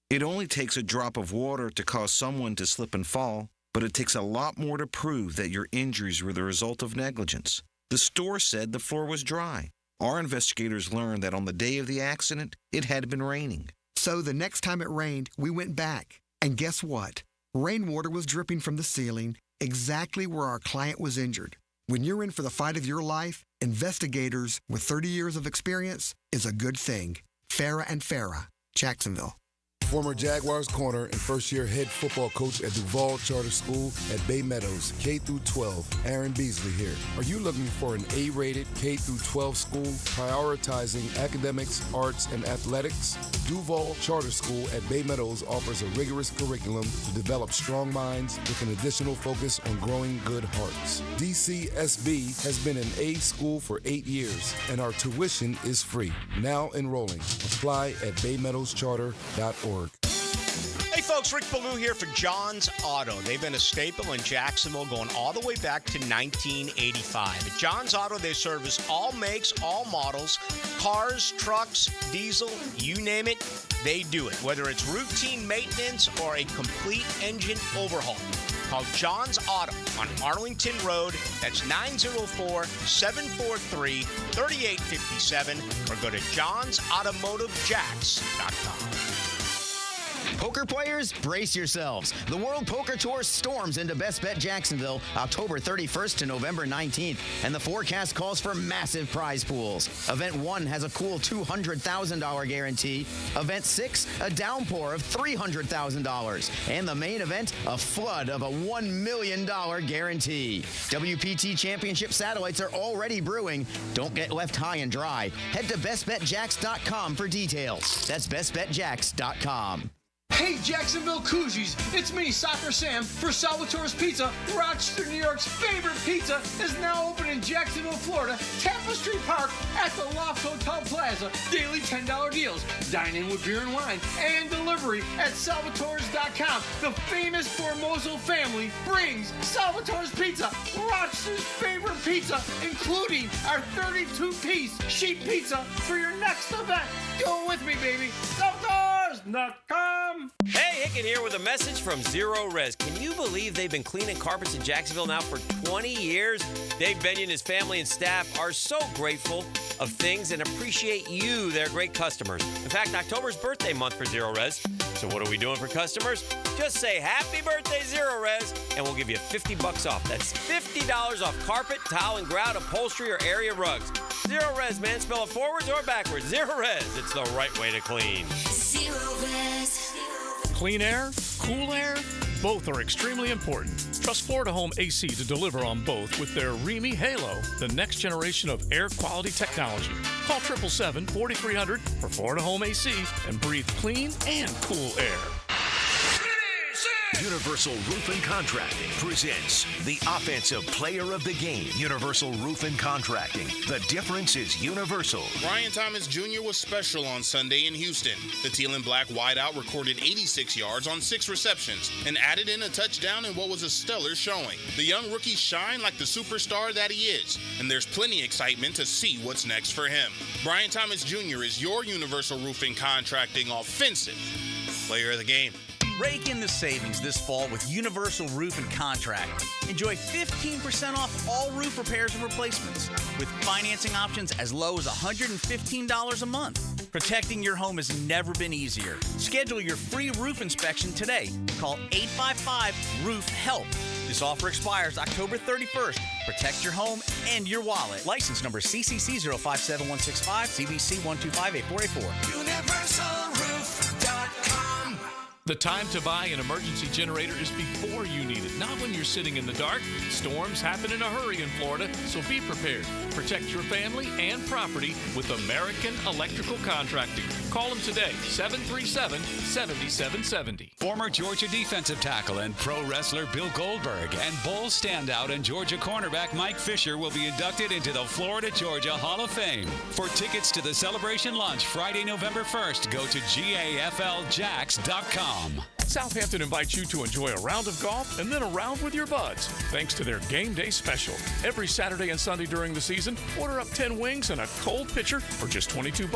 It only takes a drop of water to cause someone to slip and fall, but it takes a lot more to prove that your injuries were the result of negligence. The store said the floor was dry. Our investigators learned that on the day of the accident, it had been raining. So the next time it rained, we went back. And guess what? Rainwater was dripping from the ceiling exactly where our client was injured. When you're in for the fight of your life, investigators with 30 years of experience is a good thing. Farah and Farah, Jacksonville. Former Jaguars corner and first-year head football coach at Duval Charter School at Bay Meadows, K-12, Aaron Beasley here. Are you looking for an A-rated K-12 school prioritizing academics, arts, and athletics? Duval Charter School at Bay Meadows offers a rigorous curriculum to develop strong minds with an additional focus on growing good hearts. DCSB has been an A school for 8 years, and our tuition is free. Now enrolling. Apply at baymeadowscharter.org. Hey folks, Rick Ballou here for John's Auto. They've been a staple in Jacksonville going all the way back to 1985. At John's Auto, they service all makes, all models, cars, trucks, diesel, you name it, they do it. Whether it's routine maintenance or a complete engine overhaul. Call John's Auto on Arlington Road. That's 904-743-3857 or go to johnsautomotivejacks.com. Poker players, brace yourselves. The World Poker Tour storms into Best Bet Jacksonville October 31st to November 19th, and the forecast calls for massive prize pools. Event 1 has a cool $200,000 guarantee. Event 6, a downpour of $300,000. And the main event, a flood of a $1 million guarantee. WPT Championship satellites are already brewing. Don't get left high and dry. Head to bestbetjacks.com for details. That's bestbetjacks.com. Hey, Jacksonville Koozies, it's me, Soccer Sam, for Salvatore's Pizza. Rochester, New York's favorite pizza is now open in Jacksonville, Florida, Tapestry Park at the Loft Hotel Plaza. Daily $10 deals, dine in with beer and wine, and delivery at salvatores.com. The famous Formoso family brings Salvatore's Pizza, Rochester's favorite pizza, including our 32-piece sheet pizza for your next event. Go with me, baby. Salvatores.com. Hey, Hicken here with a message from Zero Res. Can you believe they've been cleaning carpets in Jacksonville now for 20 years? Dave Benyon, his family, and staff are so grateful of things and appreciate you, their great customers. In fact, October's birthday month for Zero Res. So what are we doing for customers? Just say happy birthday, Zero Res, and we'll give you $50 off. That's $50 off carpet, towel, and grout, upholstery, or area rugs. Zero Res, man. Spell it forwards or backwards. Zero Res. It's the right way to clean. Zero Res. Clean air, cool air, both are extremely important. Trust Florida Home AC to deliver on both with their Remy Halo, the next generation of air quality technology. Call 777-4300 for Florida Home AC and breathe clean and cool air. Universal Roof and Contracting presents the Offensive Player of the Game. Universal Roof and Contracting. The difference is universal. Brian Thomas Jr. was special on Sunday in Houston. The teal and black wideout recorded 86 yards on 6 receptions and added in a touchdown in what was a stellar showing. The young rookie shined like the superstar that he is, and there's plenty excitement to see what's next for him. Brian Thomas Jr. is your Universal Roof and Contracting Offensive Player of the Game. Rake in the savings this fall with Universal Roof and Contracting. Enjoy 15% off all roof repairs and replacements with financing options as low as $115 a month. Protecting your home has never been easier. Schedule your free roof inspection today. Call 855-ROOF-HELP. This offer expires October 31st. Protect your home and your wallet. License number CCC 057165, CBC 1258484. UniversalRoof.com. The time to buy an emergency generator is before you need it, not when you're sitting in the dark. Storms happen in a hurry in Florida, so be prepared. Protect your family and property with American Electrical Contracting. Call them today, 737-7770. Former Georgia defensive tackle and pro wrestler Bill Goldberg and Bulls standout and Georgia cornerback Mike Fisher will be inducted into the Florida-Georgia Hall of Fame. For tickets to the celebration lunch Friday, November 1st, go to GAFLJacks.com. Southampton invites you to enjoy a round of golf and then a round with your buds, thanks to their game day special. Every Saturday and Sunday during the season, order up 10 wings and a cold pitcher for just $22.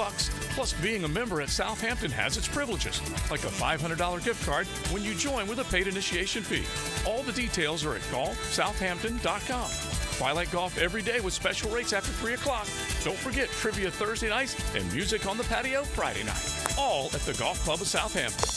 Plus, being a member at Southampton has its privileges, like a $500 gift card when you join with a paid initiation fee. All the details are at golfsouthampton.com. Twilight golf every day with special rates after 3 o'clock. Don't forget trivia Thursday nights and music on the patio Friday night. All at the Golf Club of Southampton.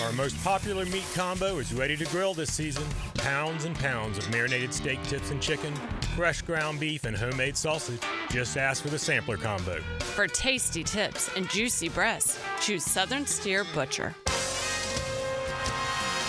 Our most popular meat combo is ready to grill this season. Pounds and pounds of marinated steak tips and chicken, fresh ground beef, and homemade sausage. Just ask for the sampler combo. For tasty tips and juicy breasts, choose Southern Steer Butcher.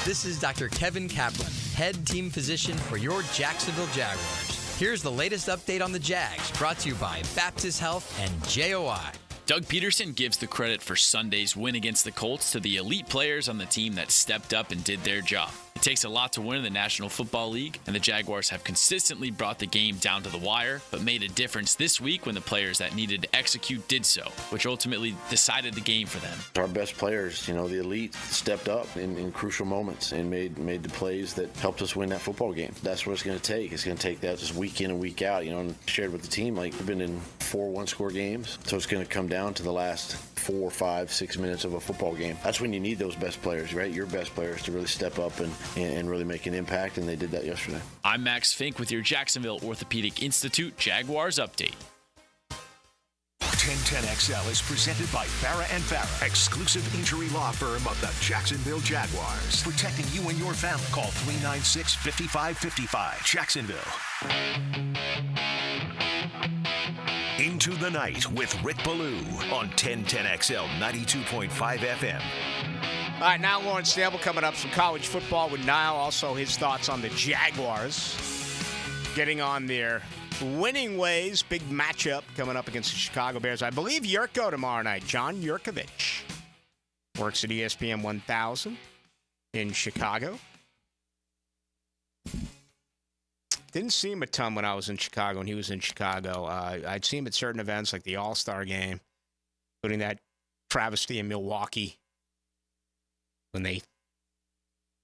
This is Dr. Kevin Kaplan, head team physician for your Jacksonville Jaguars. Here's the latest update on the Jags, brought to you by Baptist Health and JOI. Doug Peterson gives the credit for Sunday's win against the Colts to the elite players on the team that stepped up and did their job. It takes a lot to win in the National Football League, and the Jaguars have consistently brought the game down to the wire, but made a difference this week when the players that needed to execute did so, which ultimately decided the game for them. Our best players, the elite, stepped up in crucial moments and made the plays that helped us win that football game. That's what it's going to take. It's going to take that just week in and week out, and shared with the team, we've been in 4 one-score games, so it's going to come down to the last 4, 5, 6 minutes of a football game. That's when you need those best players, right? Your best players to really step up and really make an impact, and they did that yesterday. I'm Max Fink with your Jacksonville Orthopedic Institute Jaguars update. 1010XL is presented by Farah & Farah, exclusive injury law firm of the Jacksonville Jaguars. Protecting you and your family. Call 396-5555. Jacksonville. Into the Night with Rick Ballou on 1010XL 92.5 FM. All right, now Lawrence Stable coming up, some college football with Niall. Also his thoughts on the Jaguars getting on their winning ways. Big matchup coming up against the Chicago Bears. I believe Yurko tomorrow night. John Yurkovich works at ESPN 1000 in Chicago. Didn't see him a ton when I was in Chicago, and he was in Chicago. I'd see him at certain events like the All-Star Game, including that travesty in Milwaukee when they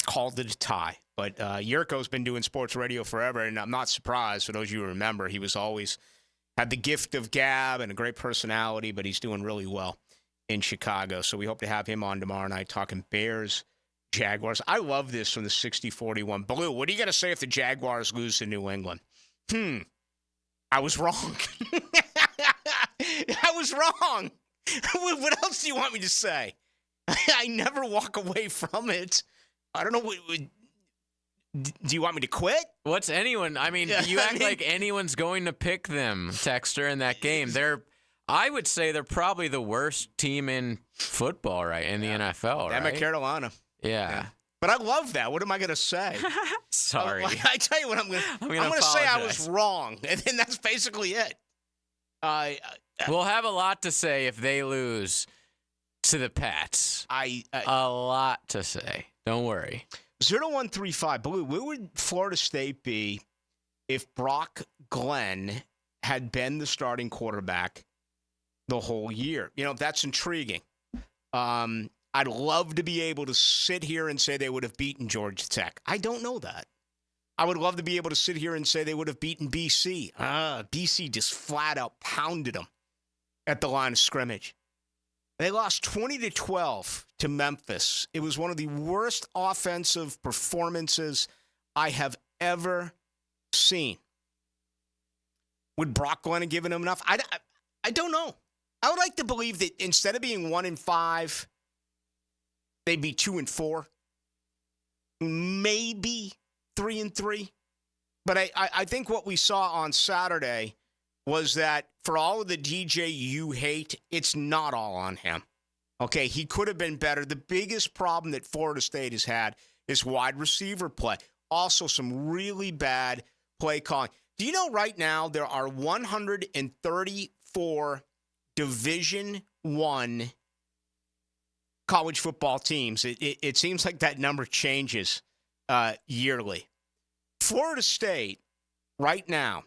called it a tie. But Yurko's been doing sports radio forever, and I'm not surprised. For those of you who remember, he was always had the gift of gab and a great personality, but he's doing really well in Chicago. So we hope to have him on tomorrow night talking Bears, Jaguars. I love this from the 60-41. Blue, what are you going to say if the Jaguars lose to New England? I was wrong. I was wrong. What else do you want me to say? I never walk away from it. I don't know. Do you want me to quit? What's anyone? I mean, you act like anyone's going to pick them, Texter, in that game. I would say they're probably the worst team in football, right? In the NFL, right? Damn it, Carolina. Yeah. But I love that. What am I going to say? Sorry. I tell you what I'm going to say. I was wrong, and then that's basically it. We'll have a lot to say if they lose to the Pats. A lot to say. Don't worry. 0135 Blue. Where would Florida State be if Brock Glenn had been the starting quarterback the whole year? That's intriguing. I'd love to be able to sit here and say they would have beaten Georgia Tech. I don't know that. I would love to be able to sit here and say they would have beaten BC. BC just flat out pounded them at the line of scrimmage. They lost 20-12 to Memphis. It was one of the worst offensive performances I have ever seen. Would Brock Glenn have given them enough? I don't know. I would like to believe that instead of being 1-5, they'd be 2-4, maybe 3-3. But I think what we saw on Saturday was that for all of the DJ you hate, it's not all on him. Okay, he could have been better. The biggest problem that Florida State has had is wide receiver play. Also, some really bad play calling. Do you know right now there are 134 Division I college football teams? It seems like that number changes yearly. Florida State right now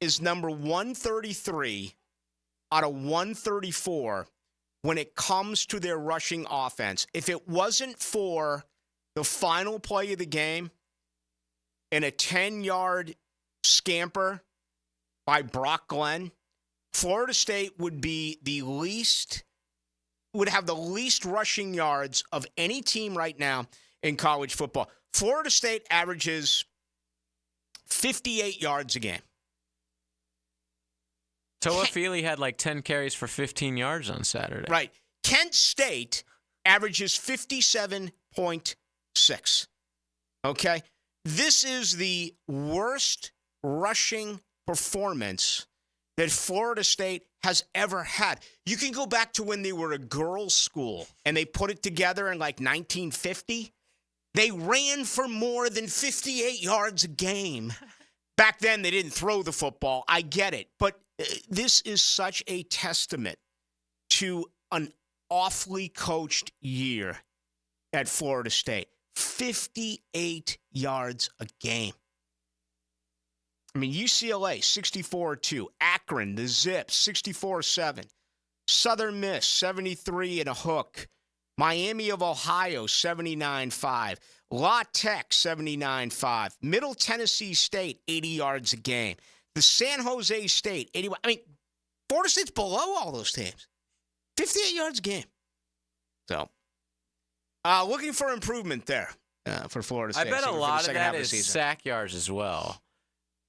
is number 133 out of 134 when it comes to their rushing offense. If it wasn't for the final play of the game and a 10-yard scamper by Brock Glenn, Florida State would have the least rushing yards of any team right now in college football. Florida State averages 58 yards a game. Toa Feely had like 10 carries for 15 yards on Saturday. Right. Kent State averages 57.6. Okay? This is the worst rushing performance that Florida State has ever had. You can go back to when they were a girls' school and they put it together in like 1950. They ran for more than 58 yards a game. Back then, they didn't throw the football. I get it. But this is such a testament to an awfully coached year at Florida State. 58 yards a game. I mean, UCLA, 64-2. Akron, the Zips, 64-7. Southern Miss, 73 and a hook. Miami of Ohio, 79-5. La Tech, 79-5. Middle Tennessee State, 80 yards a game. The San Jose State, 81. I mean, Florida State's below all those teams. 58 yards a game. So, looking for improvement there for Florida State. I bet a lot of that is season. sack yards as well.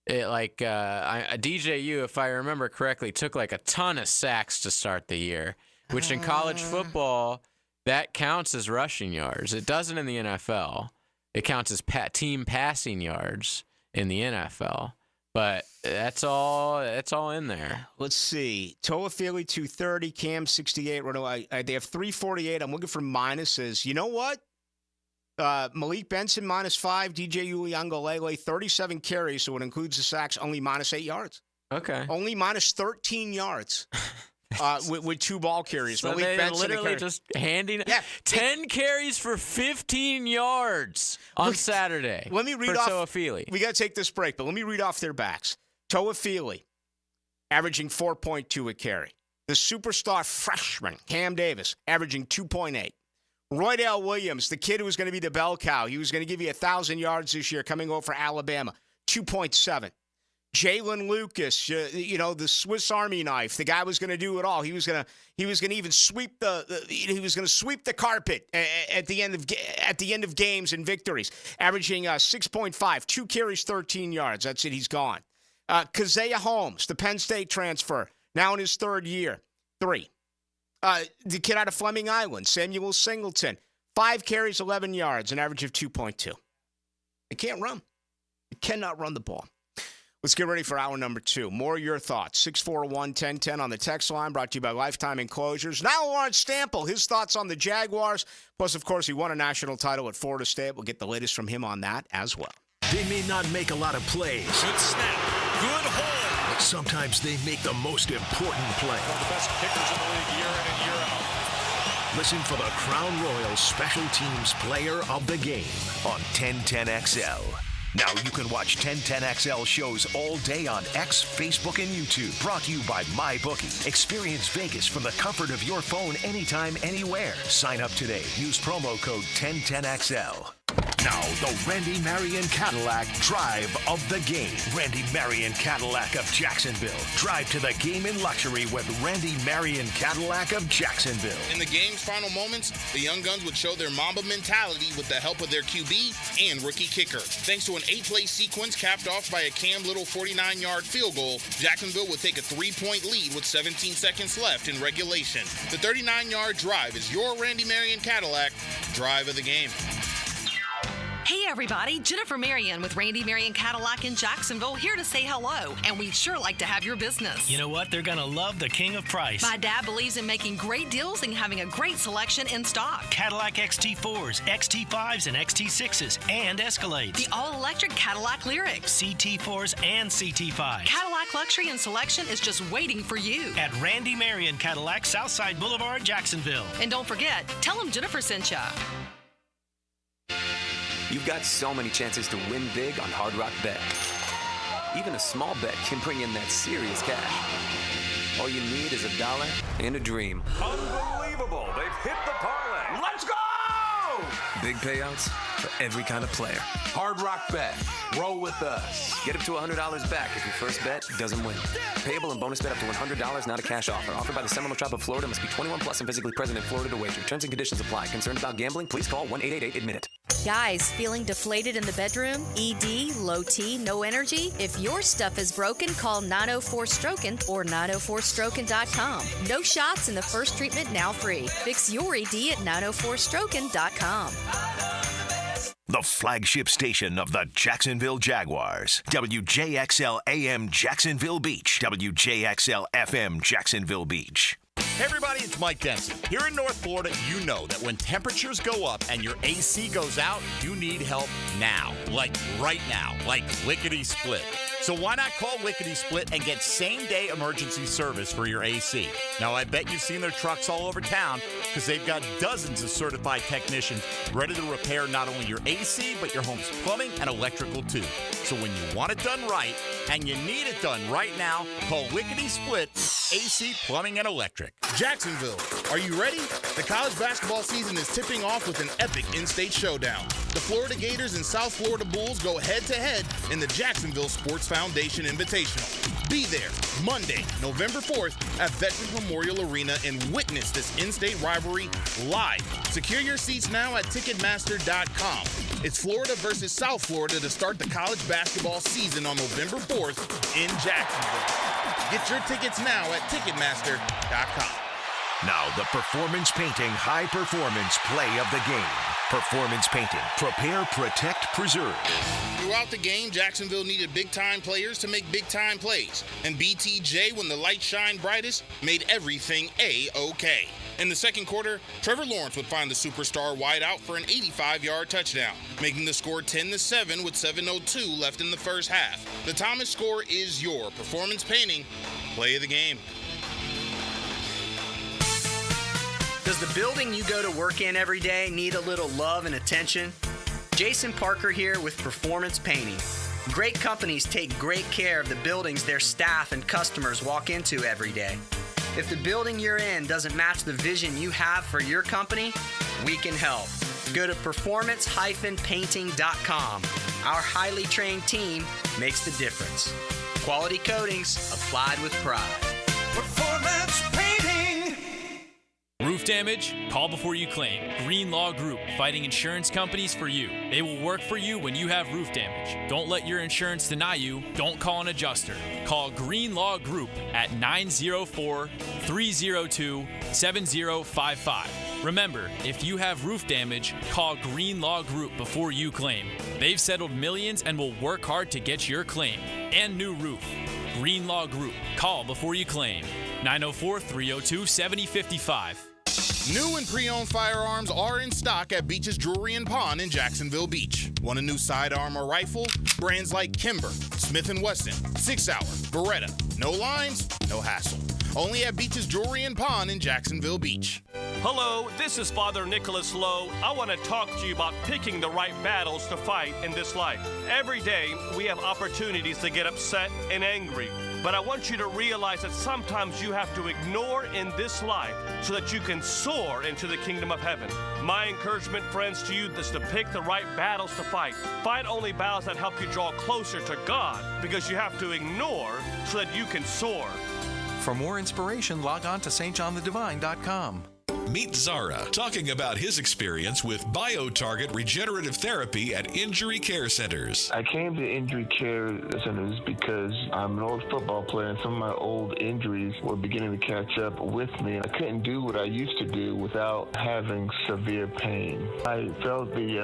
DJU, if I remember correctly, took like a ton of sacks to start the year, which in college football, that counts as rushing yards. It doesn't in the NFL. It counts as team passing yards in the NFL. But that's all in there. Let's see. Toafili, 230. Cam, 68. They have 348. I'm looking for minuses. You know what? Malik Benson, -5. DJ Uliangalele, 37 carries, so it includes the sacks, only -8 yards. Okay. Only -13 yards with 2 ball carries. So Malik they Benson literally just handing 10 carries for 15 yards on Saturday. Let me read for off. Toafili. We got to take this break, but let me read off their backs. Toafili, averaging 4.2 a carry. The superstar freshman, Cam Davis, averaging 2.8. Roydell Williams, the kid who was going to be the bell cow. He was going to give you 1,000 yards this year coming over for Alabama, 2.7. Jalen Lucas, the Swiss Army knife. The guy was going to do it all. He was going to even sweep the carpet at the end of games and victories, averaging 6.5, 2 carries, 13 yards. That's it. He's gone. Keziah Holmes, the Penn State transfer, now in his 3rd year, 3. The kid out of Fleming Island, Samuel Singleton, 5 carries, 11 yards, an average of 2.2. They can't run. They cannot run the ball. Let's get ready for hour number 2. More of your thoughts. 641-1010 on the text line, brought to you by Lifetime Enclosures. Now Lawrence Stample, his thoughts on the Jaguars. Plus, of course, he won a national title at Florida State. We'll get the latest from him on that as well. They may not make a lot of plays. Good snap. Good hold. But sometimes they make the most important play. One of the best kickers in the league year in and year out. Listen for the Crown Royal Special Teams Player of the Game on 1010XL. Now you can watch 1010XL shows all day on X, Facebook, and YouTube. Brought to you by MyBookie. Experience Vegas from the comfort of your phone anytime, anywhere. Sign up today. Use promo code 1010XL. Now, the Randy Marion Cadillac Drive of the Game. Randy Marion Cadillac of Jacksonville. Drive to the game in luxury with Randy Marion Cadillac of Jacksonville. In the game's final moments, the Young Guns would show their Mamba mentality with the help of their QB and rookie kicker. Thanks to an 8-play sequence capped off by a Cam Little 49-yard field goal, Jacksonville would take a 3-point lead with 17 seconds left in regulation. The 39-yard drive is your Randy Marion Cadillac Drive of the Game. Hey everybody, Jennifer Marion with Randy Marion Cadillac in Jacksonville here to say hello, and we'd sure like to have your business. You know what? They're going to love the king of price. My dad believes in making great deals and having a great selection in stock. Cadillac XT4s, XT5s, and XT6s, and Escalades. The all-electric Cadillac Lyriq. CT4s and CT5s. Cadillac luxury and selection is just waiting for you. At Randy Marion Cadillac, Southside Boulevard, Jacksonville. And don't forget, tell them Jennifer sent ya. You've got so many chances to win big on Hard Rock Bet. Even a small bet can bring in that serious cash. All you need is $1 and a dream. Unbelievable. They've hit the parlay. Let's go! Big payouts for every kind of player. Hard Rock Bet. Roll with us. Get up to $100 back if your first bet doesn't win. Payable and bonus bet up to $100, not a cash offer. Offered by the Seminole Tribe of Florida. Must be 21 plus and physically present in Florida to wager. Terms and conditions apply. Concerned about gambling? Please call 1-888-ADMIT-IT. Guys, feeling deflated in the bedroom? ED, low T, no energy? If your stuff is broken, call 904-STROKEN or 904stroken.com. No shots and the first treatment now free. Fix your ED at 904stroken.com. The flagship station of the Jacksonville Jaguars. WJXL AM Jacksonville Beach. WJXL FM Jacksonville Beach. Hey everybody, it's Mike Dempsey. Here in North Florida, you know that when temperatures go up and your AC goes out, you need help now. Like right now. Like lickety-split. So why not call Lickety Split and get same-day emergency service for your AC? Now, I bet you've seen their trucks all over town because they've got dozens of certified technicians ready to repair not only your AC, but your home's plumbing and electrical too. So when you want it done right and you need it done right now, call Lickety Split AC Plumbing and Electric. Jacksonville, are you ready? The college basketball season is tipping off with an epic in-state showdown. The Florida Gators and South Florida Bulls go head-to-head in the Jacksonville Sports Foundation Invitational. Be there Monday, November 4th at Veterans Memorial Arena and witness this in-state rivalry live. Secure your seats now at Ticketmaster.com. It's Florida versus South Florida to start the college basketball season on November 4th in Jacksonville. Get your tickets now at Ticketmaster.com. Now the Performance Painting High Performance Play of the Game. Performance Painting. Prepare, protect, preserve. Throughout the game, Jacksonville needed big-time players to make big-time plays. And BTJ, when the lights shine brightest, made everything A-OK. In the second quarter, Trevor Lawrence would find the superstar wideout for an 85-yard touchdown, making the score 10-7 with 7:02 left in the first half. The Thomas score is your Performance Painting Play of the Game. Does the building you go to work in every day need a little love and attention? Jason Parker here with Performance Painting. Great companies take great care of the buildings their staff and customers walk into every day. If the building you're in doesn't match the vision you have for your company, we can help. Go to performance-painting.com. Our highly trained team makes the difference. Quality coatings applied with pride. Performance Painting. Roof damage? Call before you claim. Greenlaw Group, fighting insurance companies for you. They will work for you when you have roof damage. Don't let your insurance deny you. Don't call an adjuster. Call Greenlaw Group at 904-302-7055. Remember, if you have roof damage, call Greenlaw Group before you claim. They've settled millions and will work hard to get your claim and new roof. Greenlaw Group. Call before you claim. 904-302-7055. New and pre-owned firearms are in stock at Beach's Jewelry and Pawn in Jacksonville Beach. Want a new sidearm or rifle? Brands like Kimber, Smith & Wesson, 6 Hour, Beretta. No lines, no hassle. Only at Beach's Jewelry and Pawn in Jacksonville Beach. Hello, this is Father Nicholas Lowe. I want to talk to you about picking the right battles to fight in this life. Every day, we have opportunities to get upset and angry. But I want you to realize that sometimes you have to ignore in this life so that you can soar into the kingdom of heaven. My encouragement, friends, to you is to pick the right battles to fight. Fight only battles that help you draw closer to God, because you have to ignore so that you can soar. For more inspiration, log on to stjohnthedivine.com. Meet Zara, talking about his experience with BioTarget Regenerative Therapy at Injury Care Centers. I came to Injury Care Centers because I'm an old football player and some of my old injuries were beginning to catch up with me. I couldn't do what I used to do without having severe pain. I felt the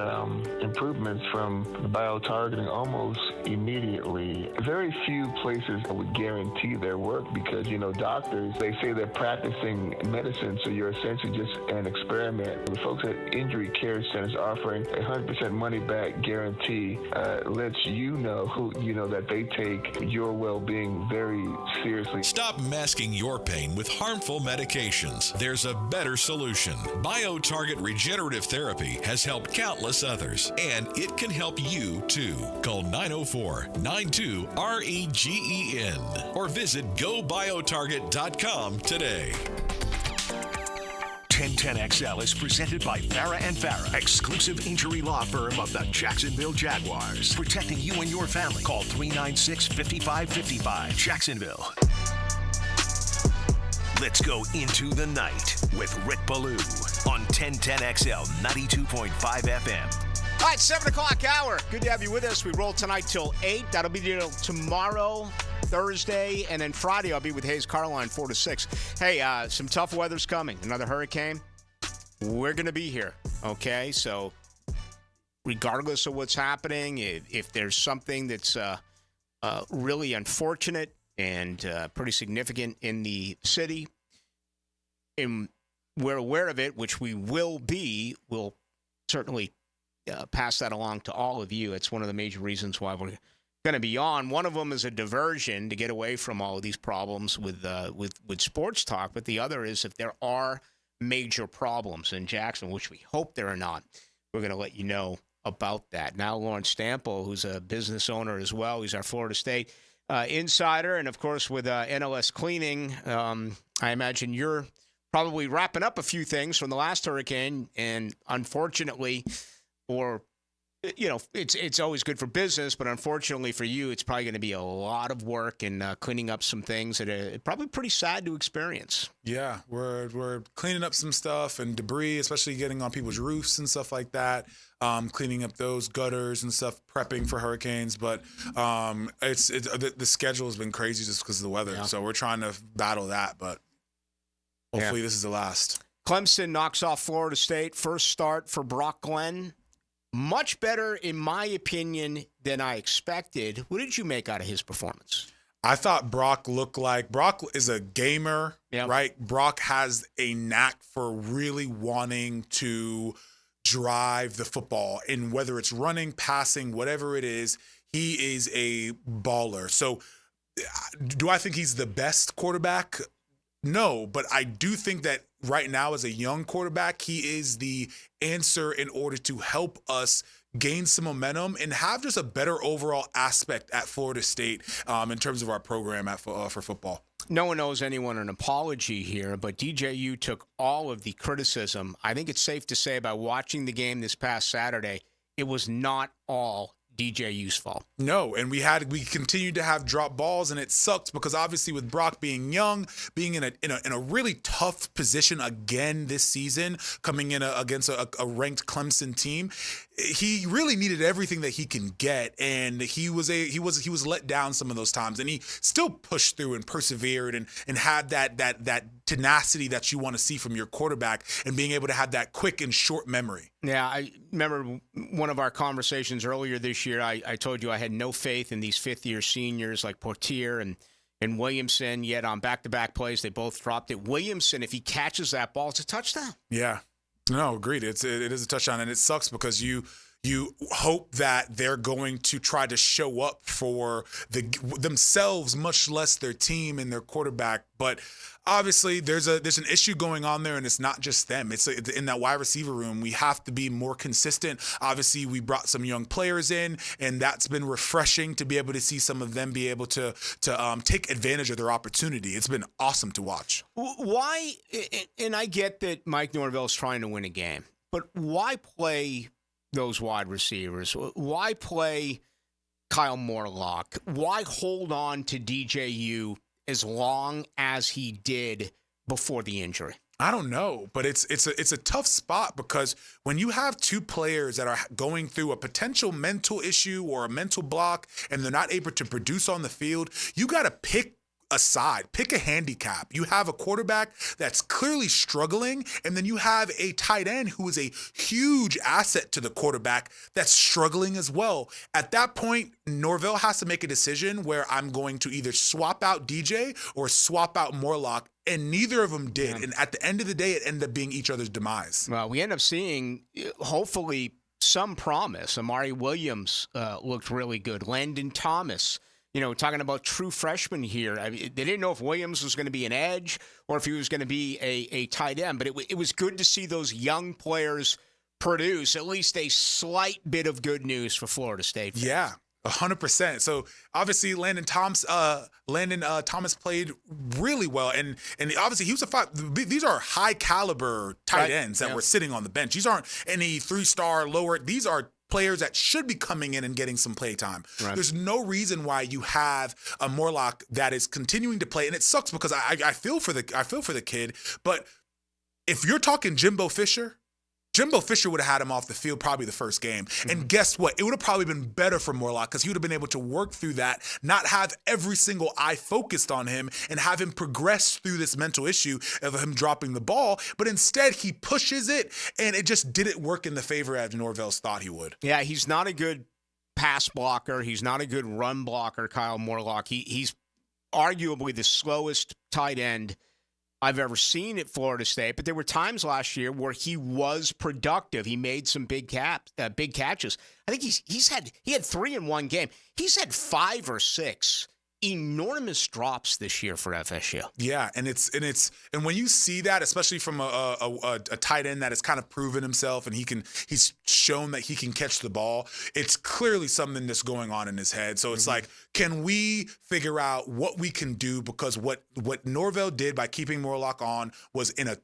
improvements from the BioTargeting almost immediately. Very few places would guarantee their work because, doctors, they say they're practicing medicine, so you're essentially just an experiment. The folks at Injury Care Centers offering a 100% money-back guarantee lets you know that they take your well-being very seriously. Stop masking your pain with harmful medications. There's a better solution. BioTarget Regenerative Therapy has helped countless others, and it can help you too. Call 904-92-REGEN or visit GoBioTarget.com today. 1010XL is presented by Farah & Farah, exclusive injury law firm of the Jacksonville Jaguars. Protecting you and your family. Call 396-5555. Jacksonville. Let's go into the night with Rick Ballou on 1010XL 92.5 FM. All right, 7 o'clock hour. Good to have you with us. We roll tonight till 8. That'll be till tomorrow, Thursday, and then Friday I'll be with Hayes Carline 4 to 6. Hey, some tough weather's coming. Another hurricane. We're going to be here, okay? So regardless of what's happening, if there's something that's really unfortunate and pretty significant in the city, we're aware of it, which we will be. We'll certainly pass that along to all of you. It's one of the major reasons why we're going to be on. One of them is a diversion to get away from all of these problems with sports talk, but the other is if there are major problems in Jacksonville, which we hope there are not, we're going to let you know about that. Now, Lawrence Stample, who's a business owner as well, he's our Florida State insider, and of course with NLS Cleaning, I imagine you're probably wrapping up a few things from the last hurricane, and unfortunately, or it's always good for business, but unfortunately for you, it's probably going to be a lot of work in cleaning up some things that are probably pretty sad to experience. Yeah, we're cleaning up some stuff and debris, especially getting on people's roofs and stuff like that. Cleaning up those gutters and stuff, prepping for hurricanes. But the schedule has been crazy just because of the weather. Yeah. So we're trying to battle that, but hopefully this is the last. Clemson knocks off Florida State. First start for Brock Glenn. Much better, in my opinion, than I expected. What did you make out of his performance? I thought Brock is a gamer, right? Brock has a knack for really wanting to drive the football, and whether it's running, passing, whatever it is, he is a baller. So do I think he's the best quarterback? No, but I do think that right now as a young quarterback, he is the answer in order to help us gain some momentum and have just a better overall aspect at Florida State in terms of our program for football. No one owes anyone an apology here, but DJU took all of the criticism. I think it's safe to say by watching the game this past Saturday, it was not all DJU's fault. No, and we continued to have drop balls, and it sucked because obviously with Brock being young, being in a really tough position again this season, coming in against a ranked Clemson team, he really needed everything that he can get, and he was let down some of those times, and he still pushed through and persevered and had that tenacity that you want to see from your quarterback, and being able to have that quick and short memory. Yeah, I remember one of our conversations earlier this year. I told you I had no faith in these fifth-year seniors like Portier and Williamson, yet on back-to-back plays, they both dropped it. Williamson, if he catches that ball, it's a touchdown. Yeah. No, agreed. It is a touchdown, and it sucks because you hope that they're going to try to show up for themselves, much less their team and their quarterback. But obviously, there's an issue going on there, and it's not just them. It's in that wide receiver room. We have to be more consistent. Obviously, we brought some young players in, and that's been refreshing to be able to see some of them be able to take advantage of their opportunity. It's been awesome to watch. Why? And I get that Mike Norvell is trying to win a game, but why play those wide receivers? Why play Kyle Morlock? Why hold on to DJU as long as he did before the injury? I don't know, but it's a tough spot because when you have two players that are going through a potential mental issue or a mental block and they're not able to produce on the field, you got to pick a side, pick a handicap. You have a quarterback that's clearly struggling, and then you have a tight end who is a huge asset to the quarterback that's struggling as well. At that point, Norvell has to make a decision where I'm going to either swap out DJ or swap out Morlock, and neither of them did. Yeah. And at the end of the day, it ended up being each other's demise. Well, we end up seeing, hopefully, some promise. Amari Williams looked really good. Landon Thomas, talking about true freshmen here. I mean, they didn't know if Williams was going to be an edge or if he was going to be a tight end, but it was good to see those young players produce at least a slight bit of good news for Florida State fans. Yeah, 100%. So obviously Landon Thomas played really well, and obviously he was these are high caliber tight ends that were sitting on the bench. These aren't any 3-star lower. These are players that should be coming in and getting some play time. Right. There's no reason why you have a Morlock that is continuing to play, and it sucks because I feel for the kid. But if you're talking Jimbo Fisher would have had him off the field probably the first game. Mm-hmm. And guess what? It would have probably been better for Morlock because he would have been able to work through that, not have every single eye focused on him, and have him progress through this mental issue of him dropping the ball. But instead, he pushes it, and it just didn't work in the favor as Norvell's thought he would. Yeah, he's not a good pass blocker. He's not a good run blocker, Kyle Morlock. He's arguably the slowest tight end I've ever seen at Florida State, but there were times last year where he was productive. He made some big catches. I think he had 3 in one game. He's had 5 or 6 enormous drops this year for FSU. Yeah, and when you see that, especially from a tight end that has kind of proven himself and he's shown that he can catch the ball, it's clearly something that's going on in his head. So it's like, can we figure out what we can do? Because what Norvell did by keeping Morlock on was in a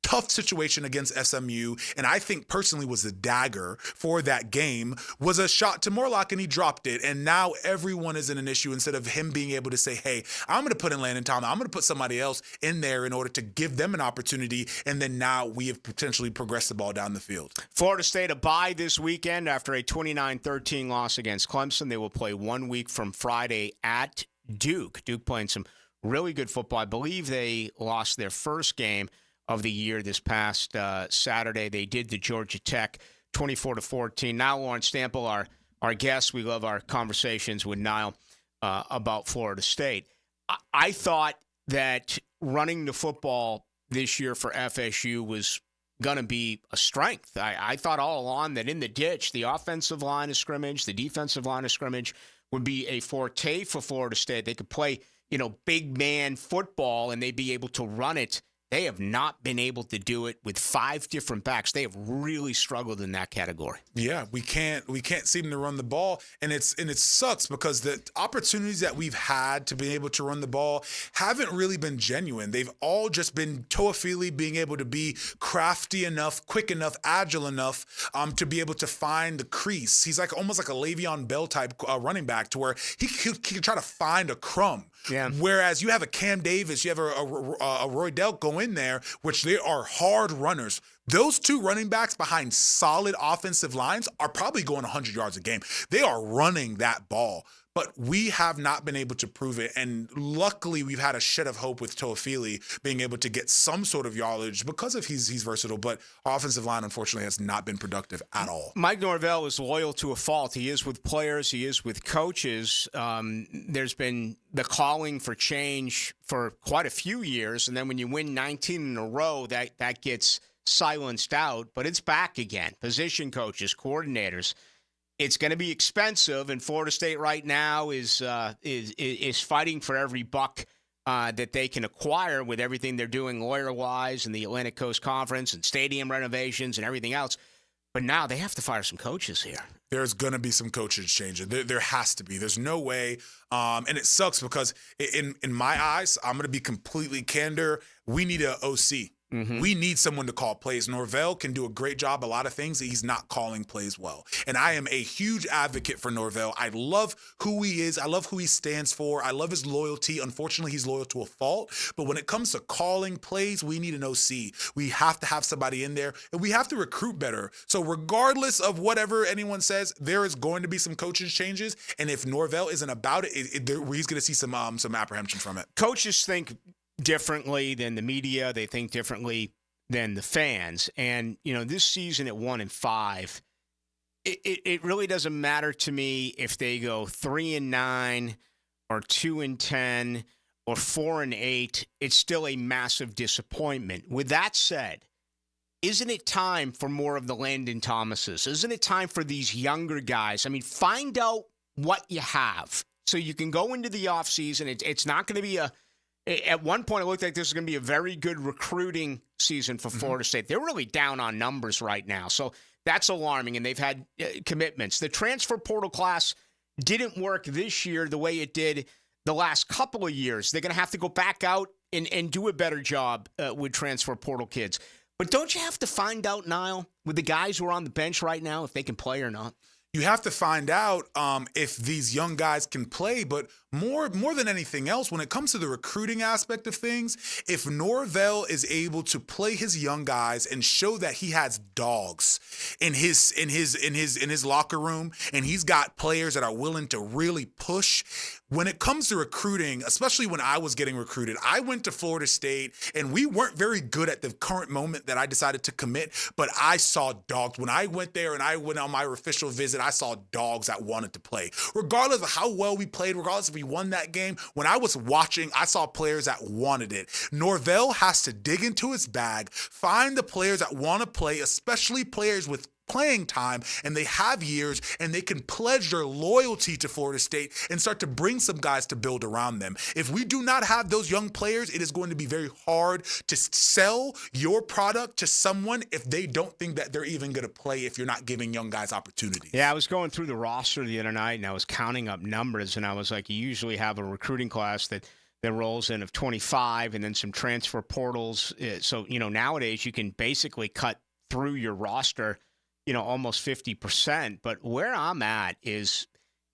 tough situation against SMU, and I think personally was the dagger for that game, was a shot to Morlock, and he dropped it. And now everyone is in an issue instead of him being able to say, hey, I'm going to put in Landon Thomas. I'm going to put somebody else in there in order to give them an opportunity. And then now we have potentially progressed the ball down the field. Florida State a bye this weekend after a 29-13 loss against Clemson. They will play 1 week from Friday at Duke. Duke playing some really good football. I believe they lost their first game of the year this past Saturday. They did to Georgia Tech 24-14. Now Lawrence Stample, our guest. We love our conversations with Niall about Florida State. I thought that running the football this year for FSU was going to be a strength. I thought all along that in the ditch, the offensive line of scrimmage, the defensive line of scrimmage would be a forte for Florida State. They could play, big man football and they'd be able to run it. They have not been able to do it with 5 different backs. They have really struggled in that category. Yeah, we can't seem to run the ball, and it sucks because the opportunities that we've had to be able to run the ball haven't really been genuine. They've all just been Toafili being able to be crafty enough, quick enough, agile enough to be able to find the crease. He's almost like a Le'Veon Bell type running back to where he can try to find a crumb. Yeah. Whereas you have a Cam Davis, you have a Roy Delk go in there, which they are hard runners. Those 2 running backs behind solid offensive lines are probably going 100 yards a game. They are running that ball. But we have not been able to prove it. And luckily, we've had a shed of hope with Toafili being able to get some sort of yardage because of he's versatile. But our offensive line, unfortunately, has not been productive at all. Mike Norvell is loyal to a fault. He is with players. He is with coaches. There's been the calling for change for quite a few years. And then when you win 19 in a row, that gets silenced out. But it's back again. Position coaches, coordinators. It's going to be expensive, and Florida State right now is fighting for every buck that they can acquire with everything they're doing lawyer-wise and the Atlantic Coast Conference and stadium renovations and everything else. But now they have to fire some coaches here. There's going to be some coaches changing. There has to be. There's no way. And it sucks because in my eyes, I'm going to be completely candor. We need an OC. Mm-hmm. We need someone to call plays. Norvell can do a great job, a lot of things. He's not calling plays well. And I am a huge advocate for Norvell. I love who he is. I love who he stands for. I love his loyalty. Unfortunately, he's loyal to a fault. But when it comes to calling plays, we need an OC. We have to have somebody in there, and we have to recruit better. So regardless of whatever anyone says, there is going to be some coaches changes. And if Norvell isn't about it, he's going to see some apprehension from it. Coaches think differently than the media. They think differently than the fans. And, this season at 1-5, it really doesn't matter to me if they go 3-9 or 2-10 or 4-8. It's still a massive disappointment. With that said, isn't it time for more of the Landon Thomases? Isn't it time for these younger guys? I mean, find out what you have so you can go into the offseason. It's not going to be at one point, it looked like this was going to be a very good recruiting season for Florida State. They're really down on numbers right now, so that's alarming, and they've had commitments. The transfer portal class didn't work this year the way it did the last couple of years. They're going to have to go back out and do a better job with transfer portal kids. But don't you have to find out, Niall, with the guys who are on the bench right now, if they can play or not? You have to find out if these young guys can play, but more than anything else, when it comes to the recruiting aspect of things, if Norvell is able to play his young guys and show that he has dogs in his locker room, and he's got players that are willing to really push. When it comes to recruiting, especially when I was getting recruited, I went to Florida State, and we weren't very good at the current moment that I decided to commit, but I saw dogs. When I went there and I went on my official visit, I saw dogs that wanted to play. Regardless of how well we played, regardless if We won that game. When I was watching, I saw players that wanted it. Norvell has to dig into his bag, find the players that want to play, especially players with playing time, and they have years, and they can pledge their loyalty to Florida State and start to bring some guys to build around them. If we do not have those young players, it is going to be very hard to sell your product to someone if they don't think that they're even going to play if you're not giving young guys opportunities. Yeah, I was going through the roster the other night, and I was counting up numbers, and I was like, you usually have a recruiting class that rolls in of 25 and then some transfer portals. So, nowadays you can basically cut through your roster almost 50%. But where I'm at is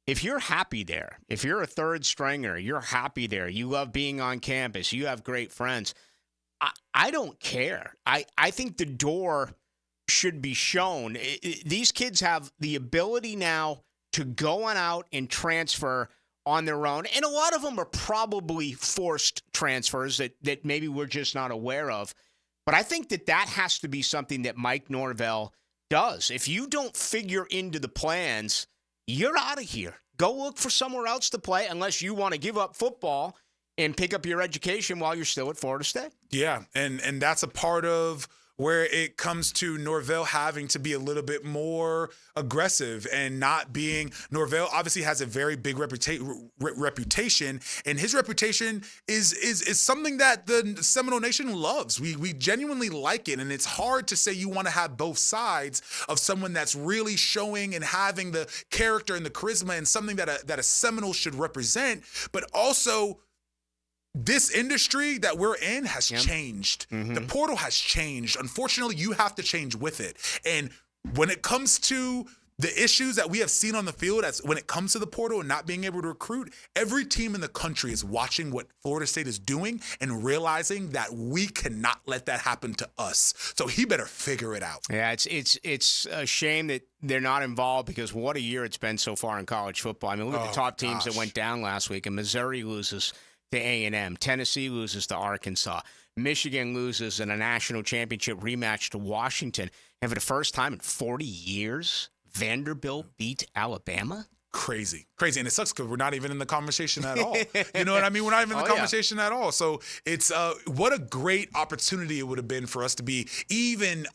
if you're happy there, if you're a third stringer, you're happy there, you love being on campus, you have great friends, I don't care. I think the door should be shown. These kids have the ability now to go on out and transfer on their own. And a lot of them are probably forced transfers that maybe we're just not aware of. But I think that has to be something that Mike Norvell does. If you don't figure into the plans, you're out of here. Go look for somewhere else to play unless you want to give up football and pick up your education while you're still at Florida State. Yeah, and that's a part of where it comes to Norvell having to be a little bit more aggressive and not being – Norvell obviously has a very big reputation, and his reputation is something that the Seminole Nation loves. We genuinely like it, and it's hard to say you want to have both sides of someone that's really showing and having the character and the charisma and something that a Seminole should represent, but also – this industry that we're in has changed. The portal has changed. Unfortunately, you have to change with it. And when it comes to the issues that we have seen on the field, as when it comes to the portal and not being able to recruit, every team in the country is watching what Florida State is doing and realizing that we cannot let that happen to us. So he better figure it out. Yeah, it's a shame that they're not involved because what a year it's been so far in college football. I mean, look at the top teams that went down last week, and Missouri loses to A&M. Tennessee loses to Arkansas. Michigan loses in a national championship rematch to Washington. And for the first time in 40 years, Vanderbilt beat Alabama? Crazy. And it sucks because we're not even in the conversation at all. You know what I mean? We're not even in the conversation at all. So it's what a great opportunity it would have been for us to be even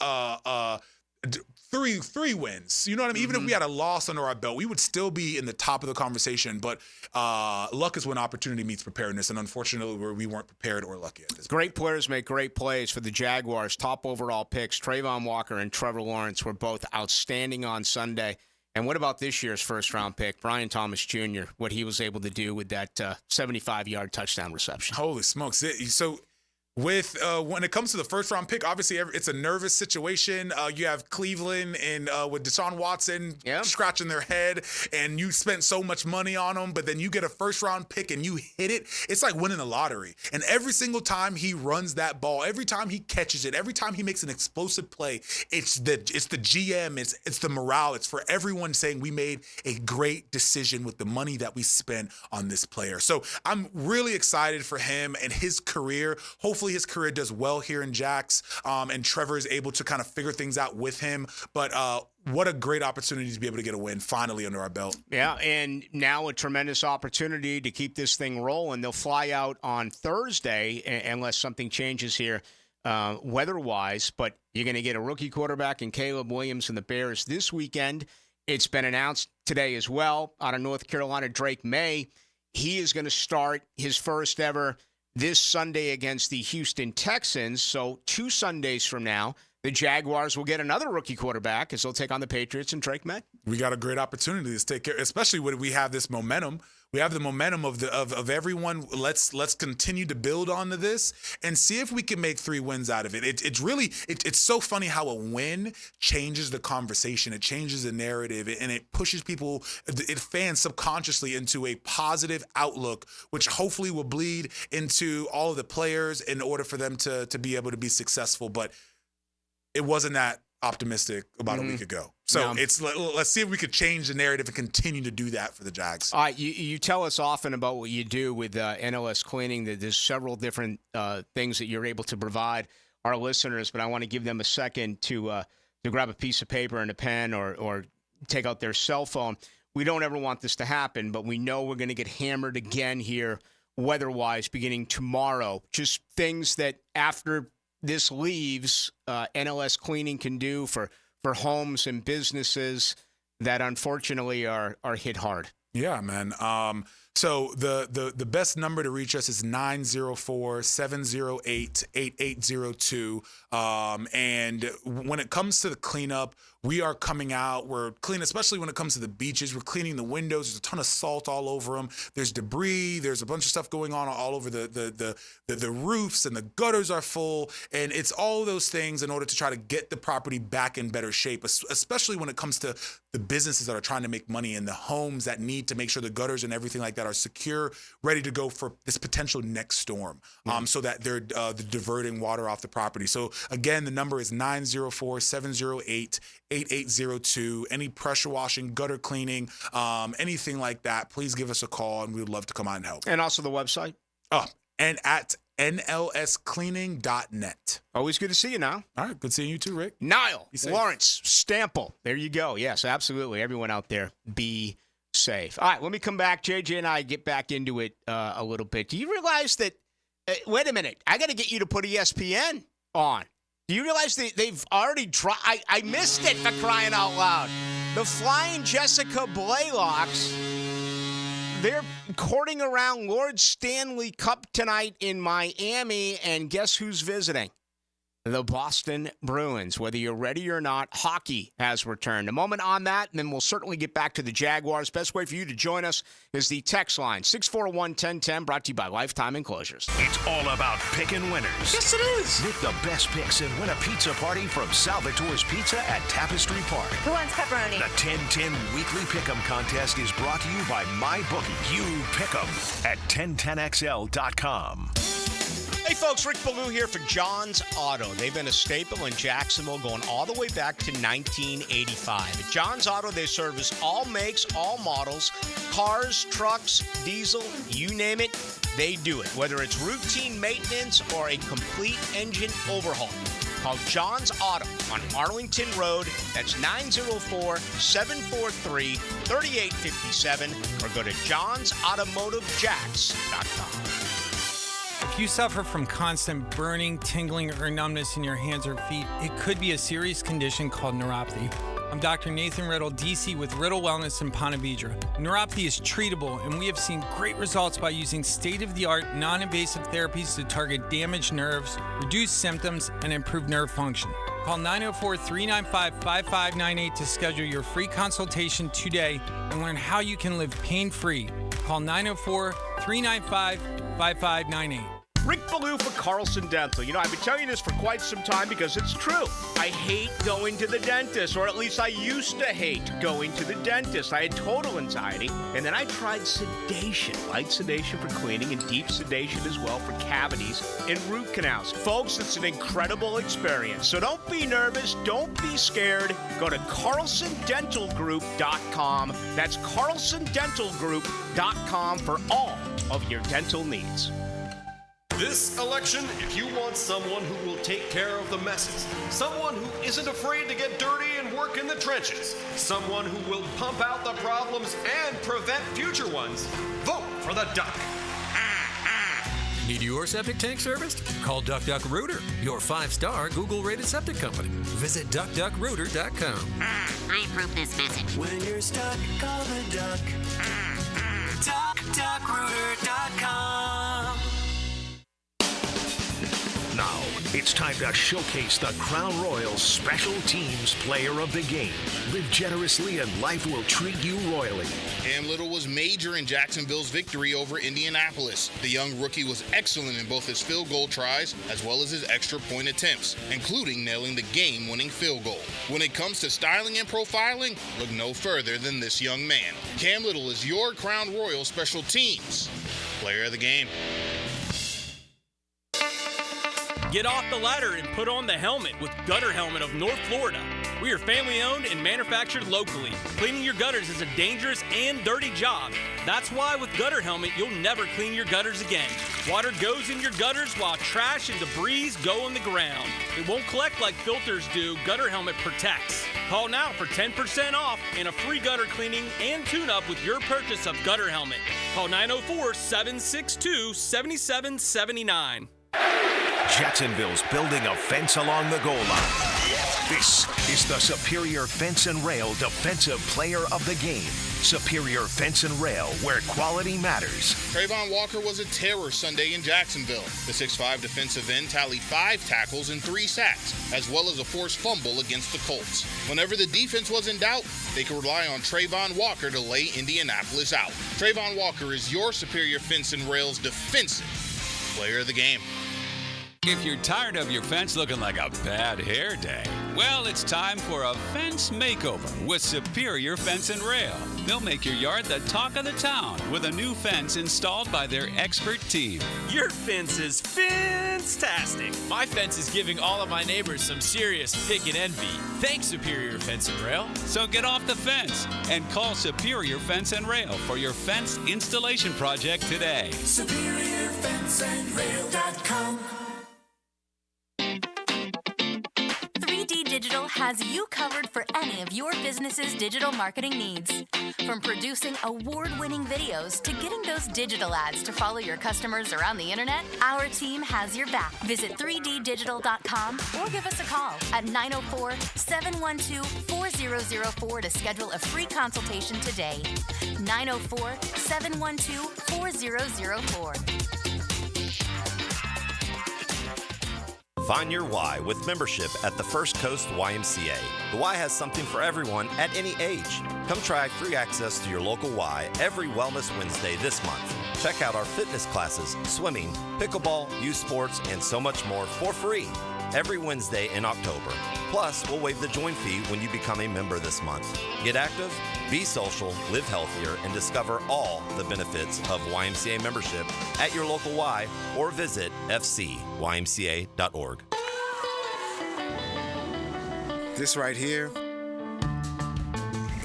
three wins. You know what I mean? Even if we had a loss under our belt, we would still be in the top of the conversation. But luck is when opportunity meets preparedness, and unfortunately, we weren't prepared or lucky at this point. Great players make great plays for the Jaguars. Top overall picks, Trayvon Walker and Trevor Lawrence were both outstanding on Sunday. And what about this year's first-round pick, Brian Thomas Jr., what he was able to do with that 75-yard touchdown reception? Holy smokes. So with when it comes to the first-round pick, obviously it's a nervous situation. You have Cleveland and with Deshaun Watson scratching their head, and you spent so much money on him, but then you get a first-round pick and you hit it. It's like winning the lottery. And every single time he runs that ball, every time he catches it, every time he makes an explosive play, it's the GM, it's the morale. It's for everyone saying we made a great decision with the money that we spent on this player. So I'm really excited for him and his career. Hopefully his career does well here in Jax, and Trevor is able to kind of figure things out with him. But what a great opportunity to be able to get a win finally under our belt. Yeah, and now a tremendous opportunity to keep this thing rolling. They'll fly out on Thursday unless something changes here weather-wise, but you're going to get a rookie quarterback in Caleb Williams and the Bears this weekend. It's been announced today as well out of North Carolina, Drake May. He is going to start his first ever this Sunday against the Houston Texans. So 2 Sundays from now, the Jaguars will get another rookie quarterback as they'll take on the Patriots and Drake May. We got a great opportunity to take care, especially when we have this momentum. We have the momentum of everyone. Let's continue to build onto this and see if we can make 3 wins out of it. It's so funny how a win changes the conversation. It changes the narrative, and it pushes people, fans subconsciously into a positive outlook, which hopefully will bleed into all of the players in order for them to be able to be successful. But it wasn't that optimistic about a week ago. So let's see if we could change the narrative and continue to do that for the Jags. All right, you tell us often about what you do with NLS Cleaning. That there's several different things that you're able to provide our listeners, but I want to give them a second to grab a piece of paper and a pen or take out their cell phone. we don't ever want this to happen, but we know we're going to get hammered again here weather-wise beginning tomorrow. Just things that after this leaves, NLS cleaning can do for homes and businesses that unfortunately are hit hard. Yeah, man. So the best number to reach us is 904-708-8802. And when it comes to the cleanup, we are coming out. We're cleaning, especially when it comes to the beaches. We're cleaning the windows. There's a ton of salt all over them. There's debris. There's a bunch of stuff going on all over the roofs, and the gutters are full. And it's all those things in order to try to get the property back in better shape, especially when it comes to the businesses that are trying to make money and the homes that need to make sure the gutters and everything like that are secure, ready to go for this potential next storm, so that they're diverting water off the property. So again, the number is 904-708-8802. Any pressure washing, gutter cleaning, anything like that, please give us a call, and we would love to come out and help. And also the website? And at nlscleaning.net. Always good to see you, Niall. All right, good seeing you too, Rick. Niall, Lawrence, Stample. There you go. Yes, absolutely. Everyone out there, be safe. All right, let me come back. JJ and I get back into it a little bit. Do you realize that, wait a minute, I got to get you to put ESPN on. Do you realize they've already tried? I missed it, for crying out loud. The Flying Jessica Blaylocks, they're courting around Lord Stanley Cup tonight in Miami, and guess who's visiting? The Boston Bruins. Whether you're ready or not, hockey has returned. A moment on that, and then we'll certainly get back to the Jaguars. Best way for you to join us is the text line, 641-1010, brought to you by Lifetime Enclosures. It's all about picking winners. Yes, it is. Make the best picks and win a pizza party from Salvatore's Pizza at Tapestry Park. Who wants pepperoni? The 1010 Weekly Pick'em Contest is brought to you by MyBookie. You pick 'em at 1010xl.com. Hey folks, Rick Ballou here for John's Auto. They've been a staple in Jacksonville going all the way back to 1985. At John's Auto, they service all makes, all models, cars, trucks, diesel, you name it, they do it. Whether it's routine maintenance or a complete engine overhaul. Call John's Auto on Arlington Road. That's 904-743-3857, or go to johnsautomotivejacks.com. If you suffer from constant burning, tingling, or numbness in your hands or feet, it could be a serious condition called neuropathy. I'm Dr. Nathan Riddle, DC with Riddle Wellness in Ponte Vedra. Neuropathy is treatable, and we have seen great results by using state-of-the-art, non-invasive therapies to target damaged nerves, reduce symptoms, and improve nerve function. Call 904-395-5598 to schedule your free consultation today and learn how you can live pain-free. Call 904-395-5598. Rick Ballou for Carlson Dental. You know, I've been telling you this for quite some time because it's true. I hate going to the dentist, or at least I used to hate going to the dentist. I had total anxiety, and then I tried sedation, light sedation for cleaning and deep sedation as well for cavities and root canals. Folks, it's an incredible experience. So don't be nervous. Don't be scared. Go to carlsondentalgroup.com. That's carlsondentalgroup.com for all of your dental needs. This election, if you want someone who will take care of the messes, someone who isn't afraid to get dirty and work in the trenches, someone who will pump out the problems and prevent future ones, vote for the Duck. Need your septic tank serviced? Call Duck Duck Rooter, your 5-star Google-rated septic company. Visit duckduckrooter.com. I approve this message. When you're stuck, call the Duck. duckduckrooter.com. Now, it's time to showcase the Crown Royals Special Teams Player of the Game. Live generously and life will treat you royally. Cam Little was major in Jacksonville's victory over Indianapolis. The young rookie was excellent in both his field goal tries as well as his extra point attempts, including nailing the game-winning field goal. When it comes to styling and profiling, look no further than this young man. Cam Little is your Crown Royal Special Teams Player of the Game. Get off the ladder and put on the helmet with Gutter Helmet of North Florida. We are family owned and manufactured locally. Cleaning your gutters is a dangerous and dirty job. That's why with Gutter Helmet, you'll never clean your gutters again. Water goes in your gutters while trash and debris go on the ground. It won't collect like filters do. Gutter Helmet protects. Call now for 10% off and a free gutter cleaning and tune-up with your purchase of Gutter Helmet. Call 904-762-7779. Jacksonville's building a fence along the goal line. This is the Superior Fence and Rail Defensive Player of the Game. Superior Fence and Rail, where quality matters. Trayvon Walker was a terror Sunday in Jacksonville. The 6'5 defensive end tallied 5 tackles and 3 sacks, as well as a forced fumble against the Colts. Whenever the defense was in doubt, they could rely on Trayvon Walker to lay Indianapolis out. Trayvon Walker is your Superior Fence and Rail's defensive player of the game. If you're tired of your fence looking like a bad hair day, well, it's time for a fence makeover with Superior Fence and Rail. They'll make your yard the talk of the town with a new fence installed by their expert team. Your fence is fantastic. My fence is giving all of my neighbors some serious pick and envy. Thanks, Superior Fence and Rail. So get off the fence and call Superior Fence and Rail for your fence installation project today. SuperiorFenceandRail.com. 3D Digital has you covered for any of your business's digital marketing needs. From producing award-winning videos to getting those digital ads to follow your customers around the internet, our team has your back. Visit 3ddigital.com or give us a call at 904-712-4004 to schedule a free consultation today. 904-712-4004. Find your why with membership at the First Coast YMCA. The Y has something for everyone at any age. Come try free access to your local Y every Wellness Wednesday this month. Check out our fitness classes, swimming, pickleball, youth sports, and so much more for free every Wednesday in October. Plus, we'll waive the join fee when you become a member this month. Get active, be social, live healthier, and discover all the benefits of YMCA membership at your local Y or visit fcymca.org. This right here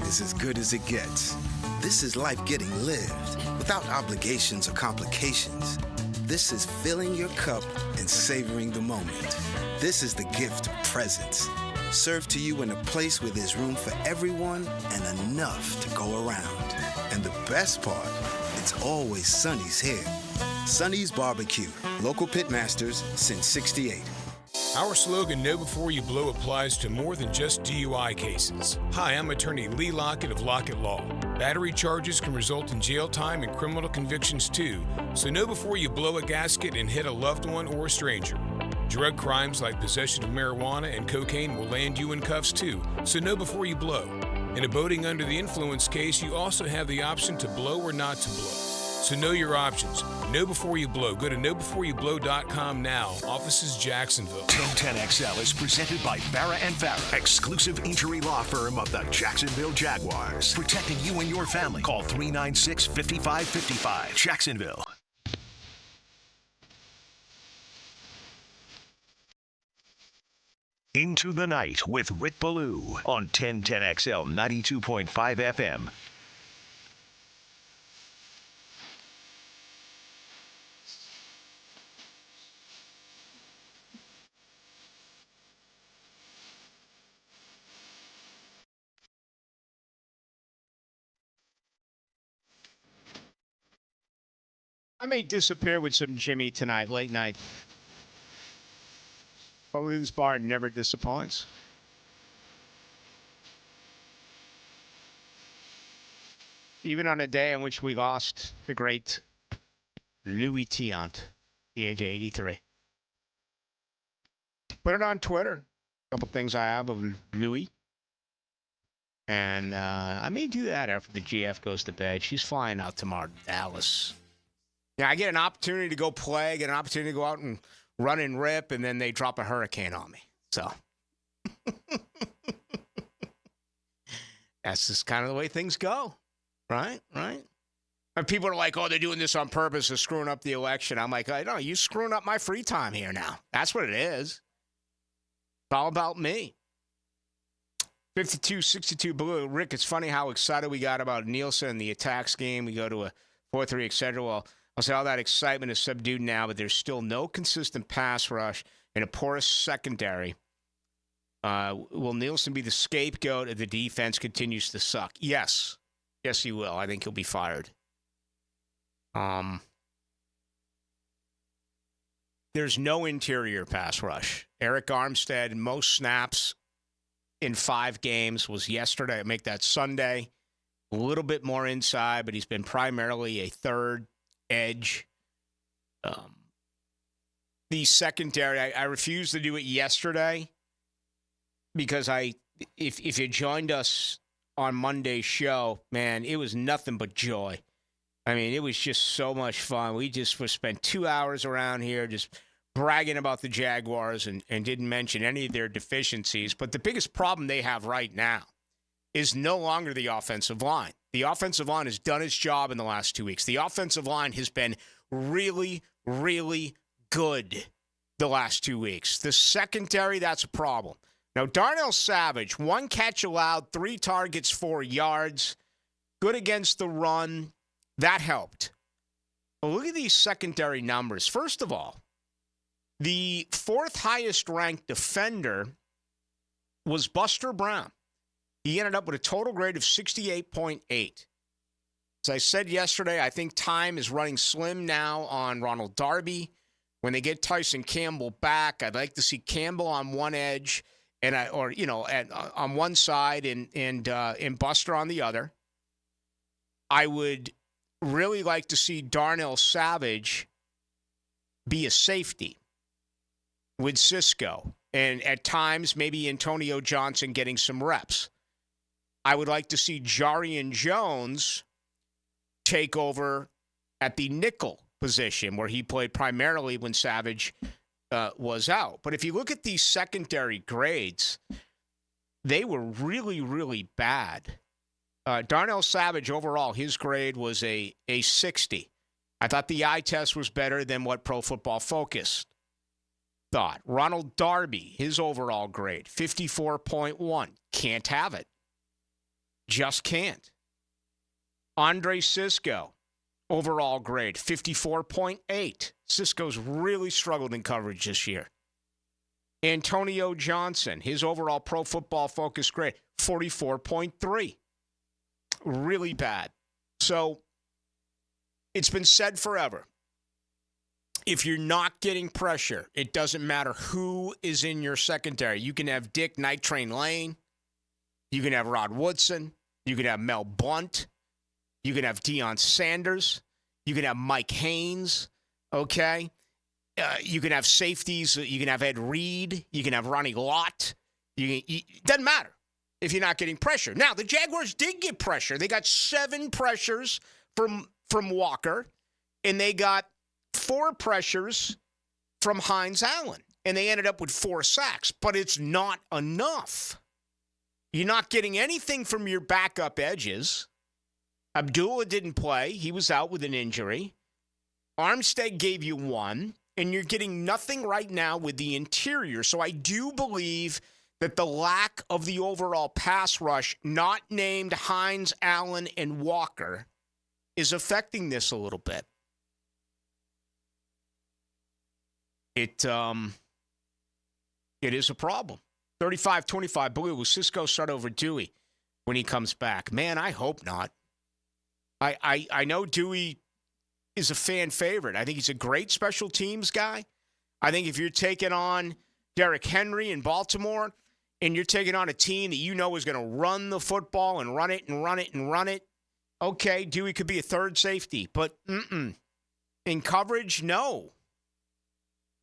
is as good as it gets. This is life getting lived without obligations or complications. This is filling your cup and savoring the moment. This is the gift of presence, served to you in a place where there's room for everyone and enough to go around. And the best part, it's always Sonny's here. Sonny's Barbecue, local pitmasters since '68. Our slogan, Know Before You Blow, applies to more than just DUI cases. Hi, I'm attorney Lee Lockett of Lockett Law. Battery charges can result in jail time and criminal convictions too, so know before you blow a gasket and hit a loved one or a stranger. Drug crimes like possession of marijuana and cocaine will land you in cuffs too, so know before you blow. In a boating under the influence case, you also have the option to blow or not to blow. So know your options. Know before you blow. Go to knowbeforeyouBlow.com now. Offices Jacksonville. 1010XL is presented by Farrah & Farrah, exclusive injury law firm of the Jacksonville Jaguars. Protecting you and your family. Call 396-5555. Jacksonville. Into the Night with Rick Ballou on 1010XL 92.5 FM. I may disappear with some Jimmy tonight, late night. Ballou's Bar never disappoints. Even on a day in which we lost the great Louis Tiant, the age of 83. Put it on Twitter. A couple things I have of Louis. And I may do that after the GF goes to bed. She's flying out tomorrow to Dallas. Yeah, I get an opportunity to go play, get an opportunity to go out and run and rip, and then they drop a hurricane on me. So that's just kind of the way things go, right? Right? And people are like, oh, they're doing this on purpose, they're screwing up the election. I'm like, no, you're screwing up my free time here now. That's what it is. It's all about me. 52-62 Blue. Rick, it's funny how excited we got about Nielsen and the attack scheme. We go to a 4-3, et cetera. Well, I'll say all that excitement is subdued now, but there's still no consistent pass rush and a porous secondary. Will Nielsen be the scapegoat if the defense continues to suck? Yes. Yes, he will. I think he'll be fired. There's no interior pass rush. Eric Armstead, most snaps in 5 games was yesterday. I make that Sunday. A little bit more inside, but he's been primarily a third edge. The secondary, I refused to do it yesterday because if you joined us on Monday's show, man, it was nothing but joy. I mean, it was just so much fun. We spent 2 hours around here just bragging about the Jaguars and didn't mention any of their deficiencies. But the biggest problem they have right now is no longer the offensive line. The offensive line has done its job in the last 2 weeks. The offensive line has been really, really good the last 2 weeks. The secondary, that's a problem. Now, Darnell Savage, 1 catch allowed, 3 targets, 4 yards. Good against the run. That helped. But look at these secondary numbers. First of all, the 4th highest ranked defender was Buster Brown. He ended up with a total grade of 68.8. As I said yesterday, I think time is running slim now on Ronald Darby. When they get Tyson Campbell back, I'd like to see Campbell on one edge on one side and Buster on the other. I would really like to see Darnell Savage be a safety with Cisco, and at times maybe Antonio Johnson getting some reps. I would like to see Jarian Jones take over at the nickel position where he played primarily when Savage was out. But if you look at these secondary grades, they were really, really bad. Darnell Savage overall, his grade was a 60. I thought the eye test was better than what Pro Football Focus thought. Ronald Darby, his overall grade, 54.1. Can't have it. Just can't. Andre Cisco, overall grade, 54.8. Cisco's really struggled in coverage this year. Antonio Johnson, his overall Pro Football Focus grade, 44.3. Really bad. So it's been said forever. If you're not getting pressure, it doesn't matter who is in your secondary. You can have Dick Night Train Lane. You can have Rod Woodson. You can have Mel Blount. You can have Deion Sanders. You can have Mike Haynes. Okay? You can have safeties. You can have Ed Reed. You can have Ronnie Lott. It doesn't matter if you're not getting pressure. Now, the Jaguars did get pressure. They got 7 pressures from Walker, and they got 4 pressures from Hines Allen, and they ended up with 4 sacks. But it's not enough. You're not getting anything from your backup edges. Abdullah didn't play. He was out with an injury. Armstead gave you 1, and you're getting nothing right now with the interior. So I do believe that the lack of the overall pass rush, not named Hines, Allen, and Walker, is affecting this a little bit. It is a problem. 35-25 Blue. Will Cisco start over Dewey when he comes back? Man, I hope not. I know Dewey is a fan favorite. I think he's a great special teams guy. I think if you're taking on Derrick Henry in Baltimore and you're taking on a team that you know is going to run the football and run it and run it and run it, okay, Dewey could be a third safety. But in coverage, no.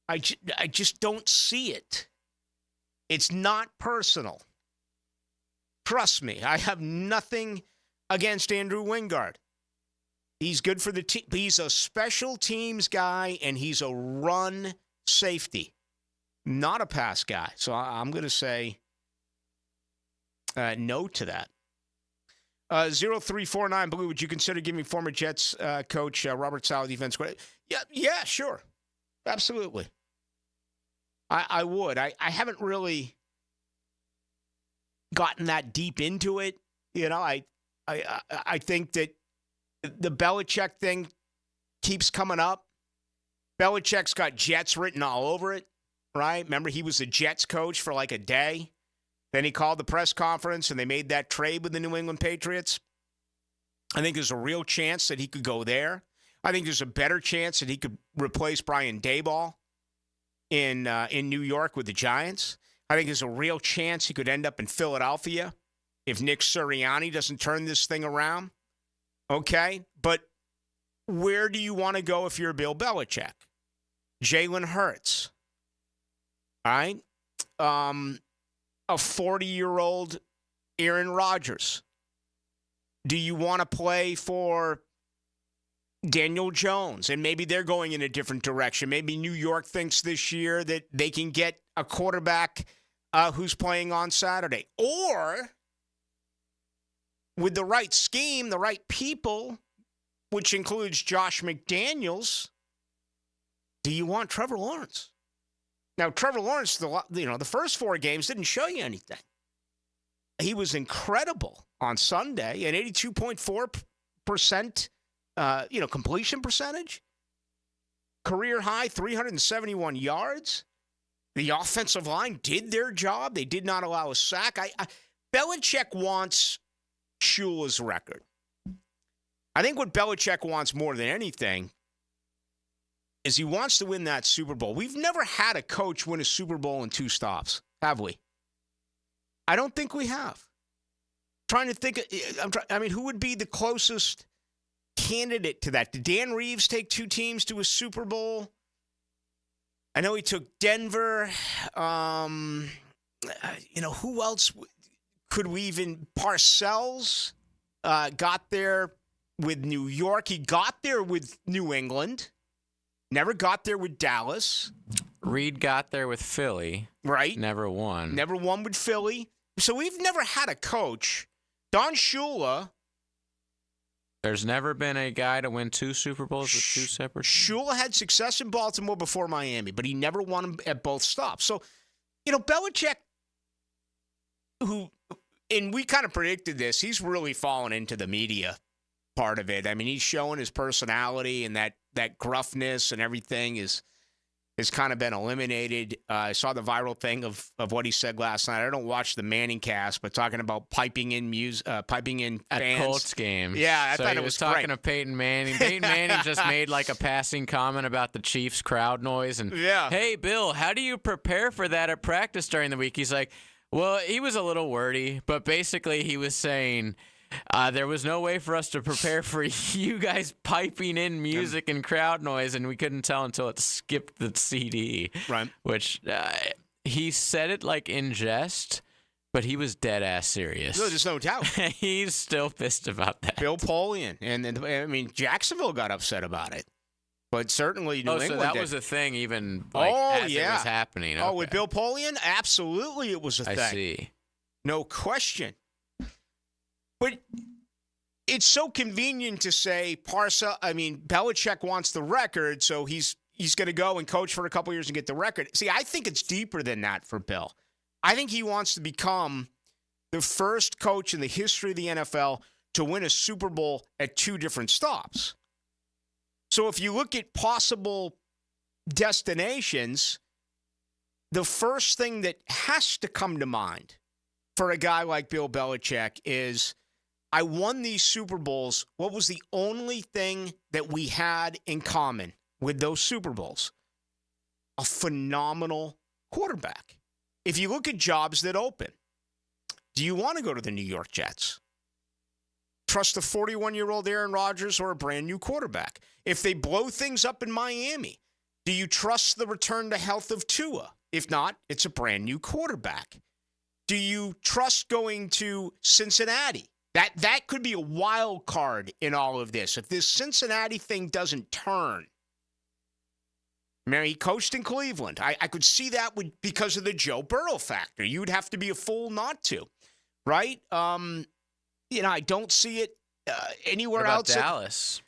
I just don't see it. It's not personal. Trust me, I have nothing against Andrew Wingard. He's good for the team. He's a special teams guy, and he's a run safety, not a pass guy. So I'm going to say no to that. 0349 Blue, would you consider giving former Jets coach Robert Saleh defense credit? Yeah, sure. Absolutely. I would. I haven't really gotten that deep into it. You know, I think that the Belichick thing keeps coming up. Belichick's got Jets written all over it, right? Remember, he was the Jets coach for like a day. Then he called the press conference, and they made that trade with the New England Patriots. I think there's a real chance that he could go there. I think there's a better chance that he could replace Brian Daboll in New York with the Giants. I think there's a real chance he could end up in Philadelphia if Nick Sirianni doesn't turn this thing around. Okay? But where do you want to go if you're Bill Belichick? Jalen Hurts. All right? A 40-year-old Aaron Rodgers. Do you want to play for Daniel Jones? And maybe they're going in a different direction. Maybe New York thinks this year that they can get a quarterback who's playing on Saturday. Or, with the right scheme, the right people, which includes Josh McDaniels, do you want Trevor Lawrence? Now, Trevor Lawrence, the first 4 games didn't show you anything. He was incredible on Sunday, an 82.4%, completion percentage. Career high, 371 yards. The offensive line did their job. They did not allow a sack. Belichick wants Shula's record. I think what Belichick wants more than anything is he wants to win that Super Bowl. We've never had a coach win a Super Bowl in 2 stops, have we? I don't think we have. Trying to think, who would be the closest candidate to that? Did Dan Reeves take 2 teams to a Super Bowl? I know he took Denver. Who else could we even? Parcells got there with New York. He got there with New England. Never got there with Dallas. Reed got there with Philly. Right. Never won. Never won with Philly. So we've never had a coach. Don Shula. There's never been a guy to win 2 Super Bowls with 2 separate teams. Shula had success in Baltimore before Miami, but he never won them at both stops. So, Belichick, and we kind of predicted this, he's really fallen into the media part of it. I mean, he's showing his personality, and that gruffness and everything has kind of been eliminated. I saw the viral thing of what he said last night. I don't watch the Manning cast, but talking about piping in fans. At Colts games. Yeah, I thought he it was talking great. to Peyton Manning. Peyton Manning just made like a passing comment about the Chiefs crowd noise. And, hey, Bill, how do you prepare for that at practice during the week? He's like, well, he was a little wordy, but basically he was saying – there was no way for us to prepare for you guys piping in music and crowd noise, and we couldn't tell until it skipped the CD. Right. Which he said it like in jest, but he was dead ass serious. No, there's no doubt. He's still pissed about that. Bill Polian. And Jacksonville got upset about it. But certainly New England so that did. was a thing even as it was happening. Oh, with Bill Polian? Absolutely it was a thing. I see. No question. But it's so convenient to say Belichick wants the record, so he's going to go and coach for a couple years and get the record. See, I think it's deeper than that for Bill. I think he wants to become the first coach in the history of the NFL to win a Super Bowl at 2 different stops. So if you look at possible destinations, the first thing that has to come to mind for a guy like Bill Belichick is, I won these Super Bowls. What was the only thing that we had in common with those Super Bowls? A phenomenal quarterback. If you look at jobs that open, do you want to go to the New York Jets? Trust a 41-year-old Aaron Rodgers or a brand new quarterback? If they blow things up in Miami, do you trust the return to health of Tua? If not, it's a brand new quarterback. Do you trust going to Cincinnati? That could be a wild card in all of this. If this Cincinnati thing doesn't turn. He coached in Cleveland. I could see that because of the Joe Burrow factor. You'd have to be a fool not to, right? I don't see it anywhere else. What about Dallas?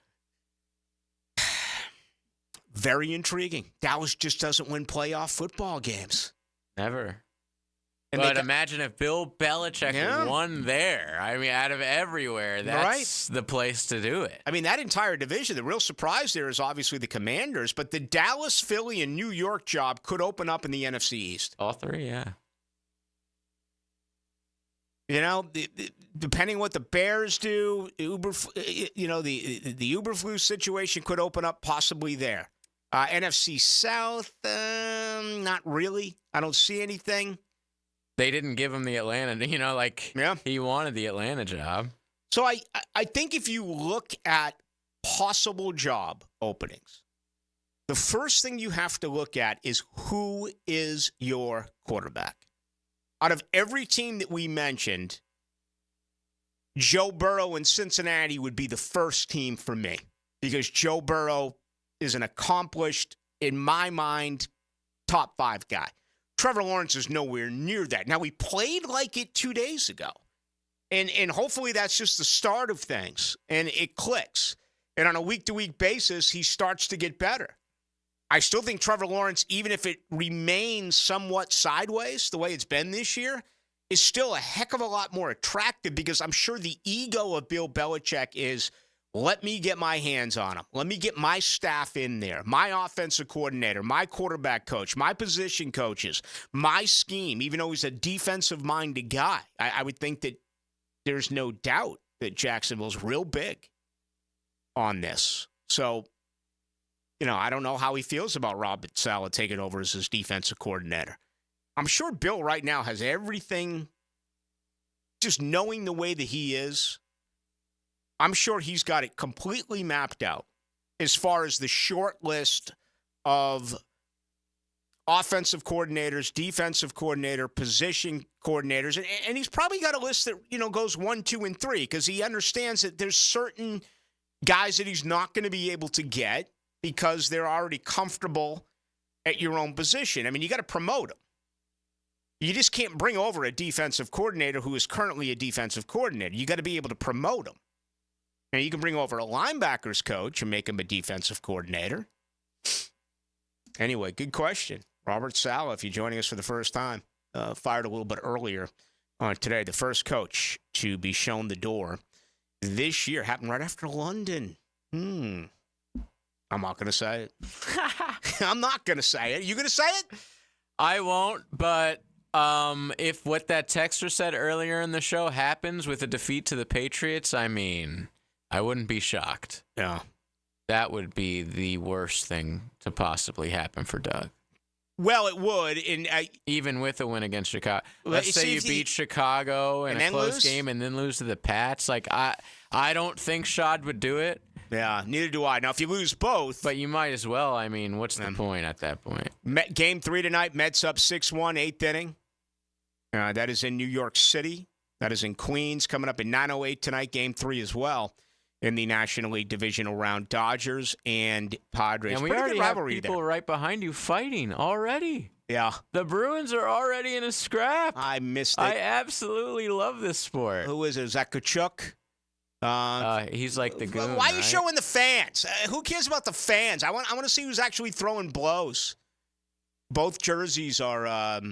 Very intriguing. Dallas just doesn't win playoff football games. Never. But imagine if Bill Belichick won there. I mean, out of everywhere, that's the place to do it. I mean, that entire division, the real surprise there is obviously the Commanders, but the Dallas, Philly, and New York job could open up in the NFC East. All three, yeah. You know, depending what the Bears do, the Uberflus situation could open up possibly there. NFC South, not really. I don't see anything. They didn't give him the Atlanta, he wanted the Atlanta job. So I think if you look at possible job openings, the first thing you have to look at is who is your quarterback. Out of every team that we mentioned, Joe Burrow in Cincinnati would be the first team for me because Joe Burrow is an accomplished, in my mind, top 5 guy. Trevor Lawrence is nowhere near that. Now, he played like it 2 days ago, and hopefully that's just the start of things, and it clicks. And on a week-to-week basis, he starts to get better. I still think Trevor Lawrence, even if it remains somewhat sideways the way it's been this year, is still a heck of a lot more attractive because I'm sure the ego of Bill Belichick is, let me get my hands on him. Let me get my staff in there, my offensive coordinator, my quarterback coach, my position coaches, my scheme, even though he's a defensive-minded guy. I would think that there's no doubt that Jacksonville's real big on this. So, I don't know how he feels about Robert Saleh taking over as his defensive coordinator. I'm sure Bill right now has everything, just knowing the way that he is, I'm sure he's got it completely mapped out as far as the short list of offensive coordinators, defensive coordinator, position coordinators. And he's probably got a list that, goes 1, 2, and 3 because he understands that there's certain guys that he's not going to be able to get because they're already comfortable at your own position. I mean, you got to promote them. You just can't bring over a defensive coordinator who is currently a defensive coordinator. You got to be able to promote them. Now, you can bring over a linebackers coach and make him a defensive coordinator. Anyway, good question. Robert Saleh, if you're joining us for the first time, fired a little bit earlier today. The first coach to be shown the door this year happened right after London. I'm not going to say it. I'm not going to say it. You going to say it? I won't, but if what that texter said earlier in the show happens with a defeat to the Patriots, I mean, I wouldn't be shocked. Yeah. That would be the worst thing to possibly happen for Doug. Well, it would. Even with a win against Chicago. Let's say you beat Chicago in a close game and then lose to the Pats. I don't think Shad would do it. Yeah, neither do I. Now, if you lose both. But you might as well. I mean, what's the point at that point? Game 3 tonight, Mets up 6-1, 8th inning. That is in New York City. That is in Queens. Coming up at 9:08 tonight, Game 3 as well in the National League Divisional Round. Dodgers and Padres. And we already have people right behind you fighting already. Yeah. The Bruins are already in a scrap. I missed it. I absolutely love this sport. Who is it? Is that Kachuk? He's like the goon. Why are you showing the fans? Who cares about the fans? I want to see who's actually throwing blows. Both jerseys are.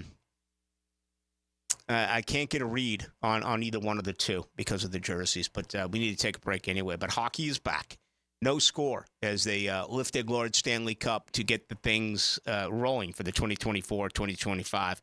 I can't get a read on either one of the two because of the jerseys, but we need to take a break anyway. But hockey is back. No score as they lift their Lord Stanley Cup to get the things rolling for the 2024-2025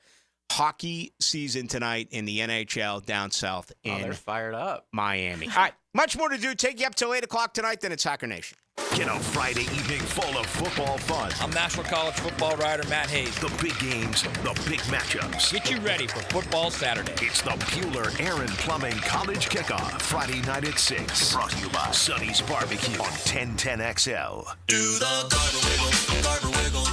hockey season tonight in the NHL down south in they're fired up. Miami. All right, much more to do. Take you up till 8 o'clock tonight, then it's Hacker Nation. Get a Friday evening full of football fun. I'm National College football writer Matt Hayes. The big games, the big matchups. Get you ready for football Saturday. It's the Bueller Aaron Plumbing College Kickoff, Friday night at 6. Brought to you by Sonny's Barbecue on 1010XL. Do the Garber wiggle, Garber wiggle,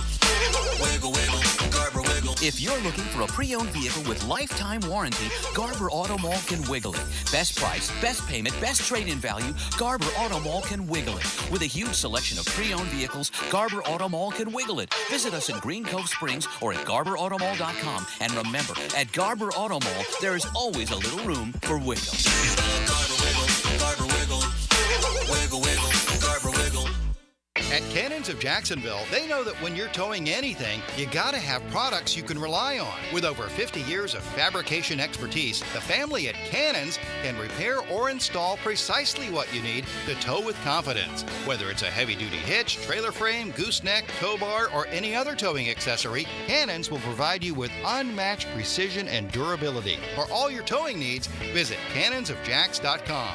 wiggle, wiggle, Garber wiggle. If you're looking for a pre-owned vehicle with lifetime warranty, Garber Auto Mall can wiggle it. Best price, best payment, best trade-in value, Garber Auto Mall can wiggle it. With a huge selection of pre-owned vehicles, Garber Auto Mall can wiggle it. Visit us in Green Cove Springs or at GarberAutomall.com. And remember, at Garber Auto Mall, there is always a little room for wiggle. Garber wiggle, Garber wiggle, wiggle, wiggle, Garber wiggle. At Cannons of Jacksonville, they know that when you're towing anything, you gotta have products you can rely on. With over 50 years of fabrication expertise, the family at Cannons can repair or install precisely what you need to tow with confidence. Whether it's a heavy-duty hitch, trailer frame, gooseneck, tow bar, or any other towing accessory, Cannons will provide you with unmatched precision and durability. For all your towing needs, visit cannonsofjacks.com,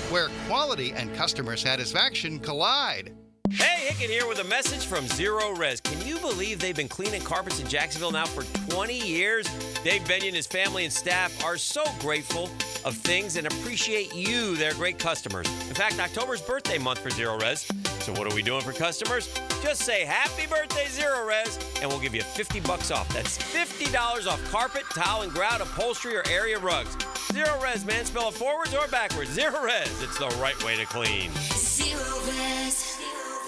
where quality and customer satisfaction collide. Hey, Hickett here with a message from Zero Res. Can you believe they've been cleaning carpets in Jacksonville now for 20 years? Dave Benyon, his family and staff are so grateful of things and appreciate you, their great customers. In fact, October's birthday month for Zero Res. So what are we doing for customers? Just say happy birthday, Zero Res, and we'll give you $50 off. That's $50 off carpet, towel, and grout, upholstery, or area rugs. Zero Res, man. Spell it forwards or backwards. Zero Res. It's the right way to clean. Zero Res.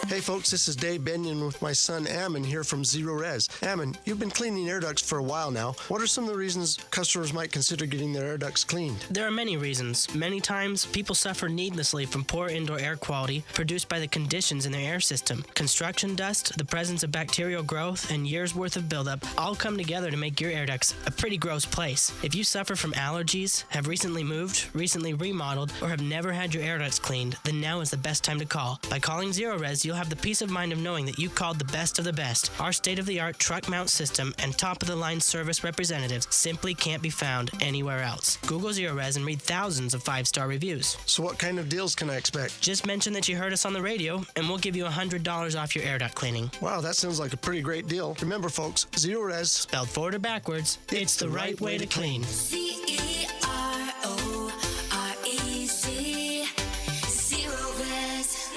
Hey folks, this is Dave Benyon with my son Ammon here from Zero Res. Ammon, you've been cleaning air ducts for a while now. What are some of the reasons customers might consider getting their air ducts cleaned? There are many reasons. Many times, people suffer needlessly from poor indoor air quality produced by the conditions in their air system. Construction dust, the presence of bacterial growth, and years' worth of buildup all come together to make your air ducts a pretty gross place. If you suffer from allergies, have recently moved, recently remodeled, or have never had your air ducts cleaned, then now is the best time to call. By calling Zero Res, you'll have the peace of mind of knowing that you called the best of the best. Our state-of-the-art truck mount system and top-of-the-line service representatives simply can't be found anywhere else. Google Zero Res and read thousands of 5-star reviews. So what kind of deals can I expect? Just mention that you heard us on the radio, and we'll give you $100 off your air duct cleaning. Wow, that sounds like a pretty great deal. Remember, folks, Zero Res, spelled forward or backwards, it's the right way to clean. Zerorez. Zero Res.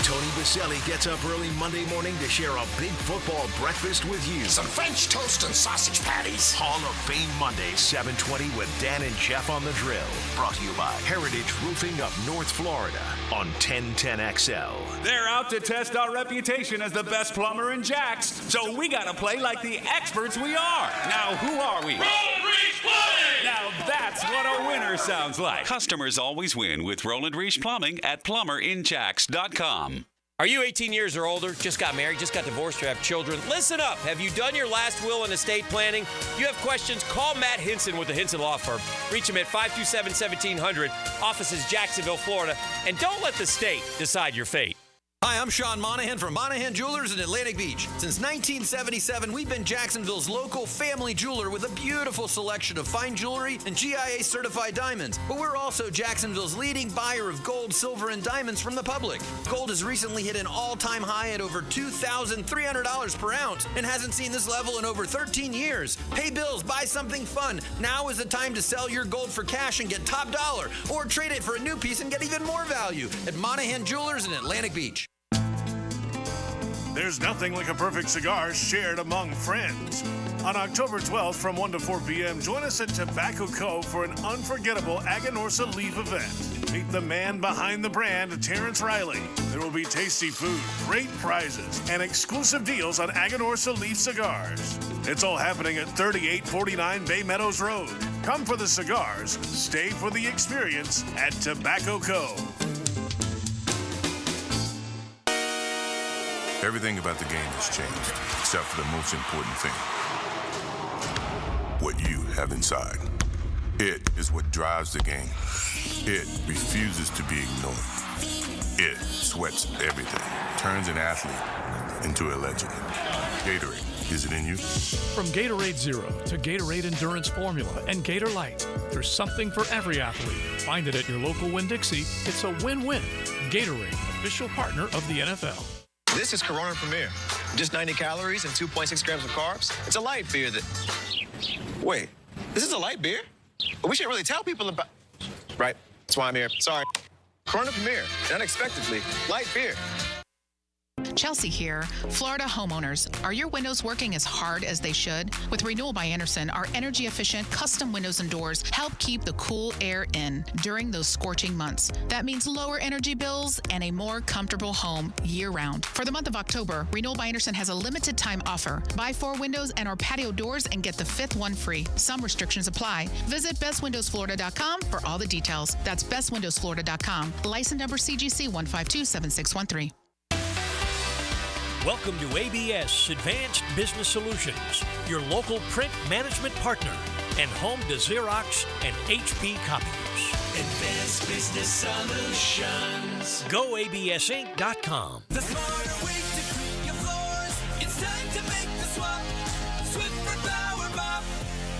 Tony Baselli gets up early Monday morning to share a big football breakfast with you. Some French toast and sausage patties. Hall of Fame Monday, 7:20 with Dan and Jeff on the Drill. Brought to you by Heritage Roofing of North Florida on 1010XL. They're out to test our reputation as the best plumber in Jacks, so we gotta play like the experts we are. Now, who are we? Roland Reach Plumbing! Now that's what a winner sounds like. Customers always win with Roland Reach Plumbing at plumberinjacks.com. Are you 18 years or older, just got married, just got divorced, or have children? Listen up. Have you done your last will and estate planning? You have questions? Call Matt Hinson with the Hinson Law Firm. Reach him at 527-1700. Office is Jacksonville, Florida. And don't let the state decide your fate. Hi, I'm Sean Monahan from Monahan Jewelers in Atlantic Beach. Since 1977, we've been Jacksonville's local family jeweler with a beautiful selection of fine jewelry and GIA-certified diamonds. But we're also Jacksonville's leading buyer of gold, silver, and diamonds from the public. Gold has recently hit an all-time high at over $2,300 per ounce and hasn't seen this level in over 13 years. Pay bills, buy something fun. Now is the time to sell your gold for cash and get top dollar, or trade it for a new piece and get even more value at Monahan Jewelers in Atlantic Beach. There's nothing like a perfect cigar shared among friends. On October 12th from 1 to 4 p.m., join us at Tobacco Co. for an unforgettable Aganorsa Leaf event. Meet the man behind the brand, Terrence Riley. There will be tasty food, great prizes, and exclusive deals on Aganorsa Leaf cigars. It's all happening at 3849 Bay Meadows Road. Come for the cigars, stay for the experience at Tobacco Co. Everything about the game has changed, except for the most important thing. What you have inside. It is what drives the game. It refuses to be ignored. It sweats everything, turns an athlete into a legend. Gatorade, is it in you? From Gatorade Zero to Gatorade Endurance Formula and Gator Light, there's something for every athlete. Find it at your local Winn-Dixie. It's a win-win. Gatorade, official partner of the NFL. This is Corona Premier. Just 90 calories and 2.6 grams of carbs. It's a light beer that... Wait, this is a light beer? But we should really tell people about... Right, that's why I'm here. Sorry. Corona Premier, unexpectedly, light beer. Chelsea here. Florida homeowners, are your windows working as hard as they should? With Renewal by Andersen, our energy-efficient custom windows and doors help keep the cool air in during those scorching months. That means lower energy bills and a more comfortable home year-round. For the month of October, Renewal by Andersen has a limited time offer. Buy 4 windows and our patio doors and get the 5th one free. Some restrictions apply. Visit bestwindowsflorida.com for all the details. That's bestwindowsflorida.com. License number CGC 1527613. Welcome to ABS Advanced Business Solutions, your local print management partner and home to Xerox and HP copiers. Advanced Business Solutions. Go ABSinc.com. The smarter way to clean your floors. It's time to make the swap. Swiffer Power Mop.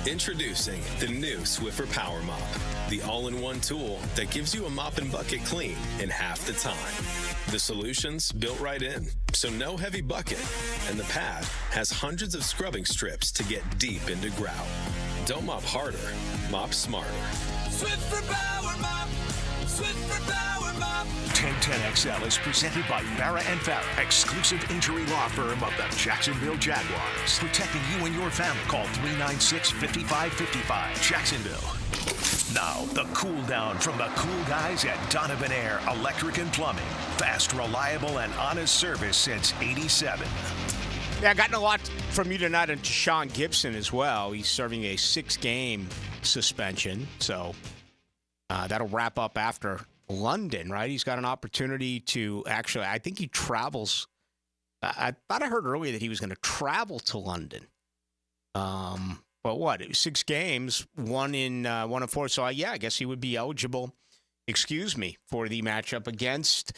Introducing the new Swiffer Power Mop, the all-in-one tool that gives you a mop and bucket clean in half the time. The solution's built right in, so no heavy bucket, and the pad has hundreds of scrubbing strips to get deep into grout. Don't mop harder, mop smarter. Swiffer Power Mop. Swiffer Power Mop. 1010XL is presented by Farah & Farah, exclusive injury law firm of the Jacksonville Jaguars. Protecting you and your family. Call 396-5555. Jacksonville. Now, the cool down from the cool guys at Donovan Air Electric and Plumbing. Fast, reliable, and honest service since '87. Yeah, gotten a lot from you tonight on Deshaun Gibson as well. He's serving a 6-game suspension, so that'll wrap up after London, right? He's got an opportunity to actually, I think he travels. I thought I heard earlier that he was going to travel to London. But what? It was 6 games, 1 in 4. So, yeah, I guess he would be eligible, for the matchup against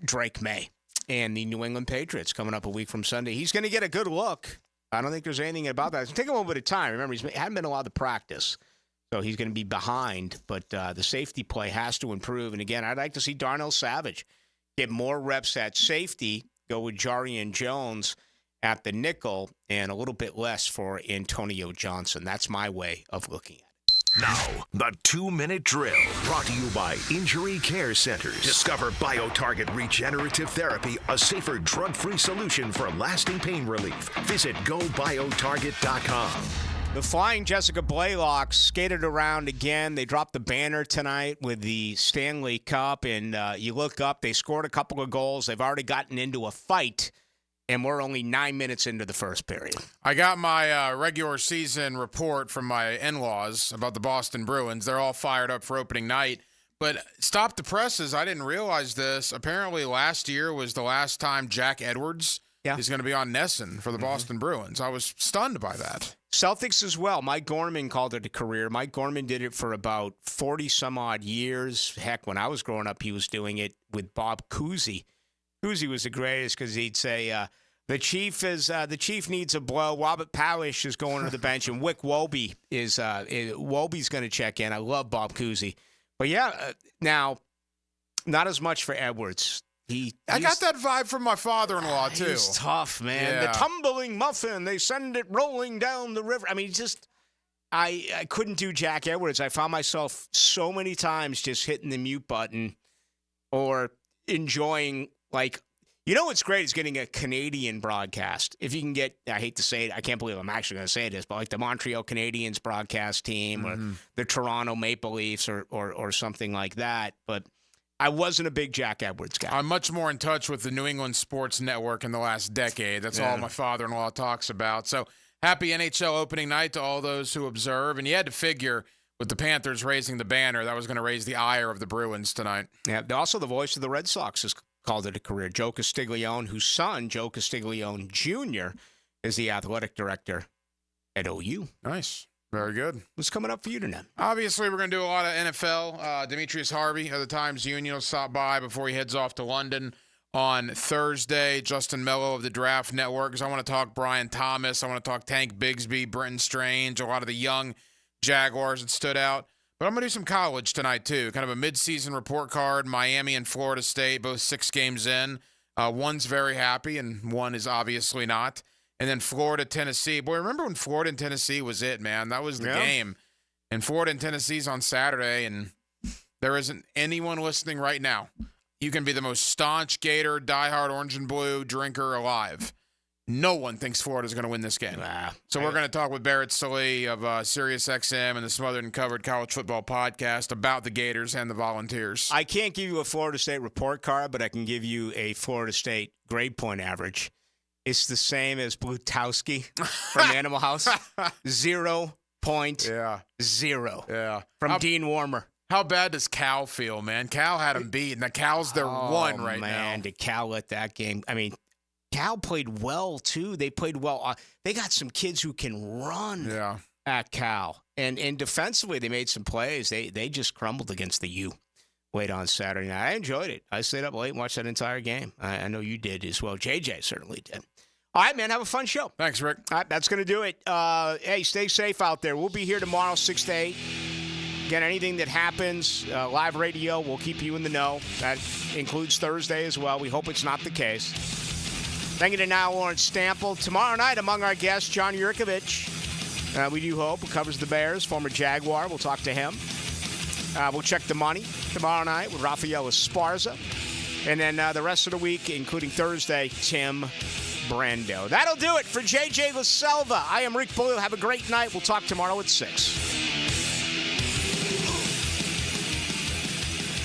Drake May and the New England Patriots coming up a week from Sunday. He's going to get a good look. I don't think there's anything about that. It's going to take a little bit of time. Remember, he hadn't been allowed to practice, so he's going to be behind. But the safety play has to improve. And, again, I'd like to see Darnell Savage get more reps at safety, go with Jarian Jones at the nickel, and a little bit less for Antonio Johnson. That's my way of looking at it. Now, the 2-minute drill, brought to you by Injury Care Centers. Discover BioTarget Regenerative Therapy, a safer drug-free solution for lasting pain relief. Visit GoBioTarget.com. The Flying Jessica Blaylocks skated around again. They dropped the banner tonight with the Stanley Cup, and you look up, they scored a couple of goals. They've already gotten into a fight, and we're only 9 minutes into the first period. I got my regular season report from my in-laws about the Boston Bruins. They're all fired up for opening night. But stop the presses. I didn't realize this. Apparently last year was the last time Jack Edwards is going to be on Nesson for the Boston Bruins. I was stunned by that. Celtics as well. Mike Gorman called it a career. Mike Gorman did it for about 40-some-odd years. Heck, when I was growing up, he was doing it with Bob Cousy. Cousy was the greatest because he'd say, the chief needs a blow. Robert Parrish is going to the bench, and Wick Wobie Wobie's going to check in. I love Bob Cousy. But, now, not as much for Edwards. I got that vibe from my father-in-law, too. He's tough, man. Yeah. The tumbling muffin, they send it rolling down the river. I mean, I couldn't do Jack Edwards. I found myself so many times just hitting the mute button or enjoying, what's great is getting a Canadian broadcast. If you can get, I hate to say it, I can't believe I'm actually going to say this, but like the Montreal Canadiens broadcast team or the Toronto Maple Leafs or something like that. But I wasn't a big Jack Edwards guy. I'm much more in touch with the New England Sports Network in the last decade. That's all my father-in-law talks about. So happy NHL opening night to all those who observe. And you had to figure with the Panthers raising the banner, that was going to raise the ire of the Bruins tonight. Yeah, also the voice of the Red Sox has called it a career. Joe Castiglione, whose son, Joe Castiglione Jr., is the athletic director at OU. Nice. Very good. What's coming up for you tonight? Obviously, we're going to do a lot of NFL. Demetrius Harvey of the Times-Union will stop by before he heads off to London on Thursday. Justin Mello of the Draft Network, because I want to talk Brian Thomas. I want to talk Tank Bigsby, Brenton Strange, a lot of the young Jaguars that stood out. But I'm going to do some college tonight, too. Kind of a midseason report card. Miami and Florida State, both 6 games in. One's very happy, and one is obviously not. And then Florida, Tennessee. Boy, remember when Florida and Tennessee was it, man? That was the game. And Florida and Tennessee's on Saturday, and there isn't anyone listening right now. You can be the most staunch Gator, diehard orange and blue drinker alive. No one thinks Florida's going to win this game. So we're going to talk with Barrett Sallee of SiriusXM and the Smothered and Covered College Football Podcast about the Gators and the Volunteers. I can't give you a Florida State report card, but I can give you a Florida State grade point average. It's the same as Blutowski from Animal House. 0.0. Yeah. From Dean Warmer. How bad does Cal feel, man? Cal had him beat, and the Cal's their one right now. Man, did Cal let that game? I mean, Cal played well, too. They played well. They got some kids who can run at Cal. And defensively, they made some plays. They just crumbled against the U late on Saturday night. I enjoyed it. I stayed up late and watched that entire game. I know you did as well. JJ certainly did. All right, man, have a fun show. Thanks, Rick. All right, that's going to do it. Hey, stay safe out there. We'll be here tomorrow, 6 to 8. Again, anything that happens, live radio, we'll keep you in the know. That includes Thursday as well. We hope it's not the case. Thank you to now Lawrence Stample. Tomorrow night, among our guests, John Yurkovich. We do hope, who covers the Bears, former Jaguar. We'll talk to him. We'll check the money tomorrow night with Rafael Esparza. And then the rest of the week, including Thursday, Tim Brando. That'll do it for JJ LaSelva. I am Rick Ballou. Have a great night. We'll talk tomorrow at 6.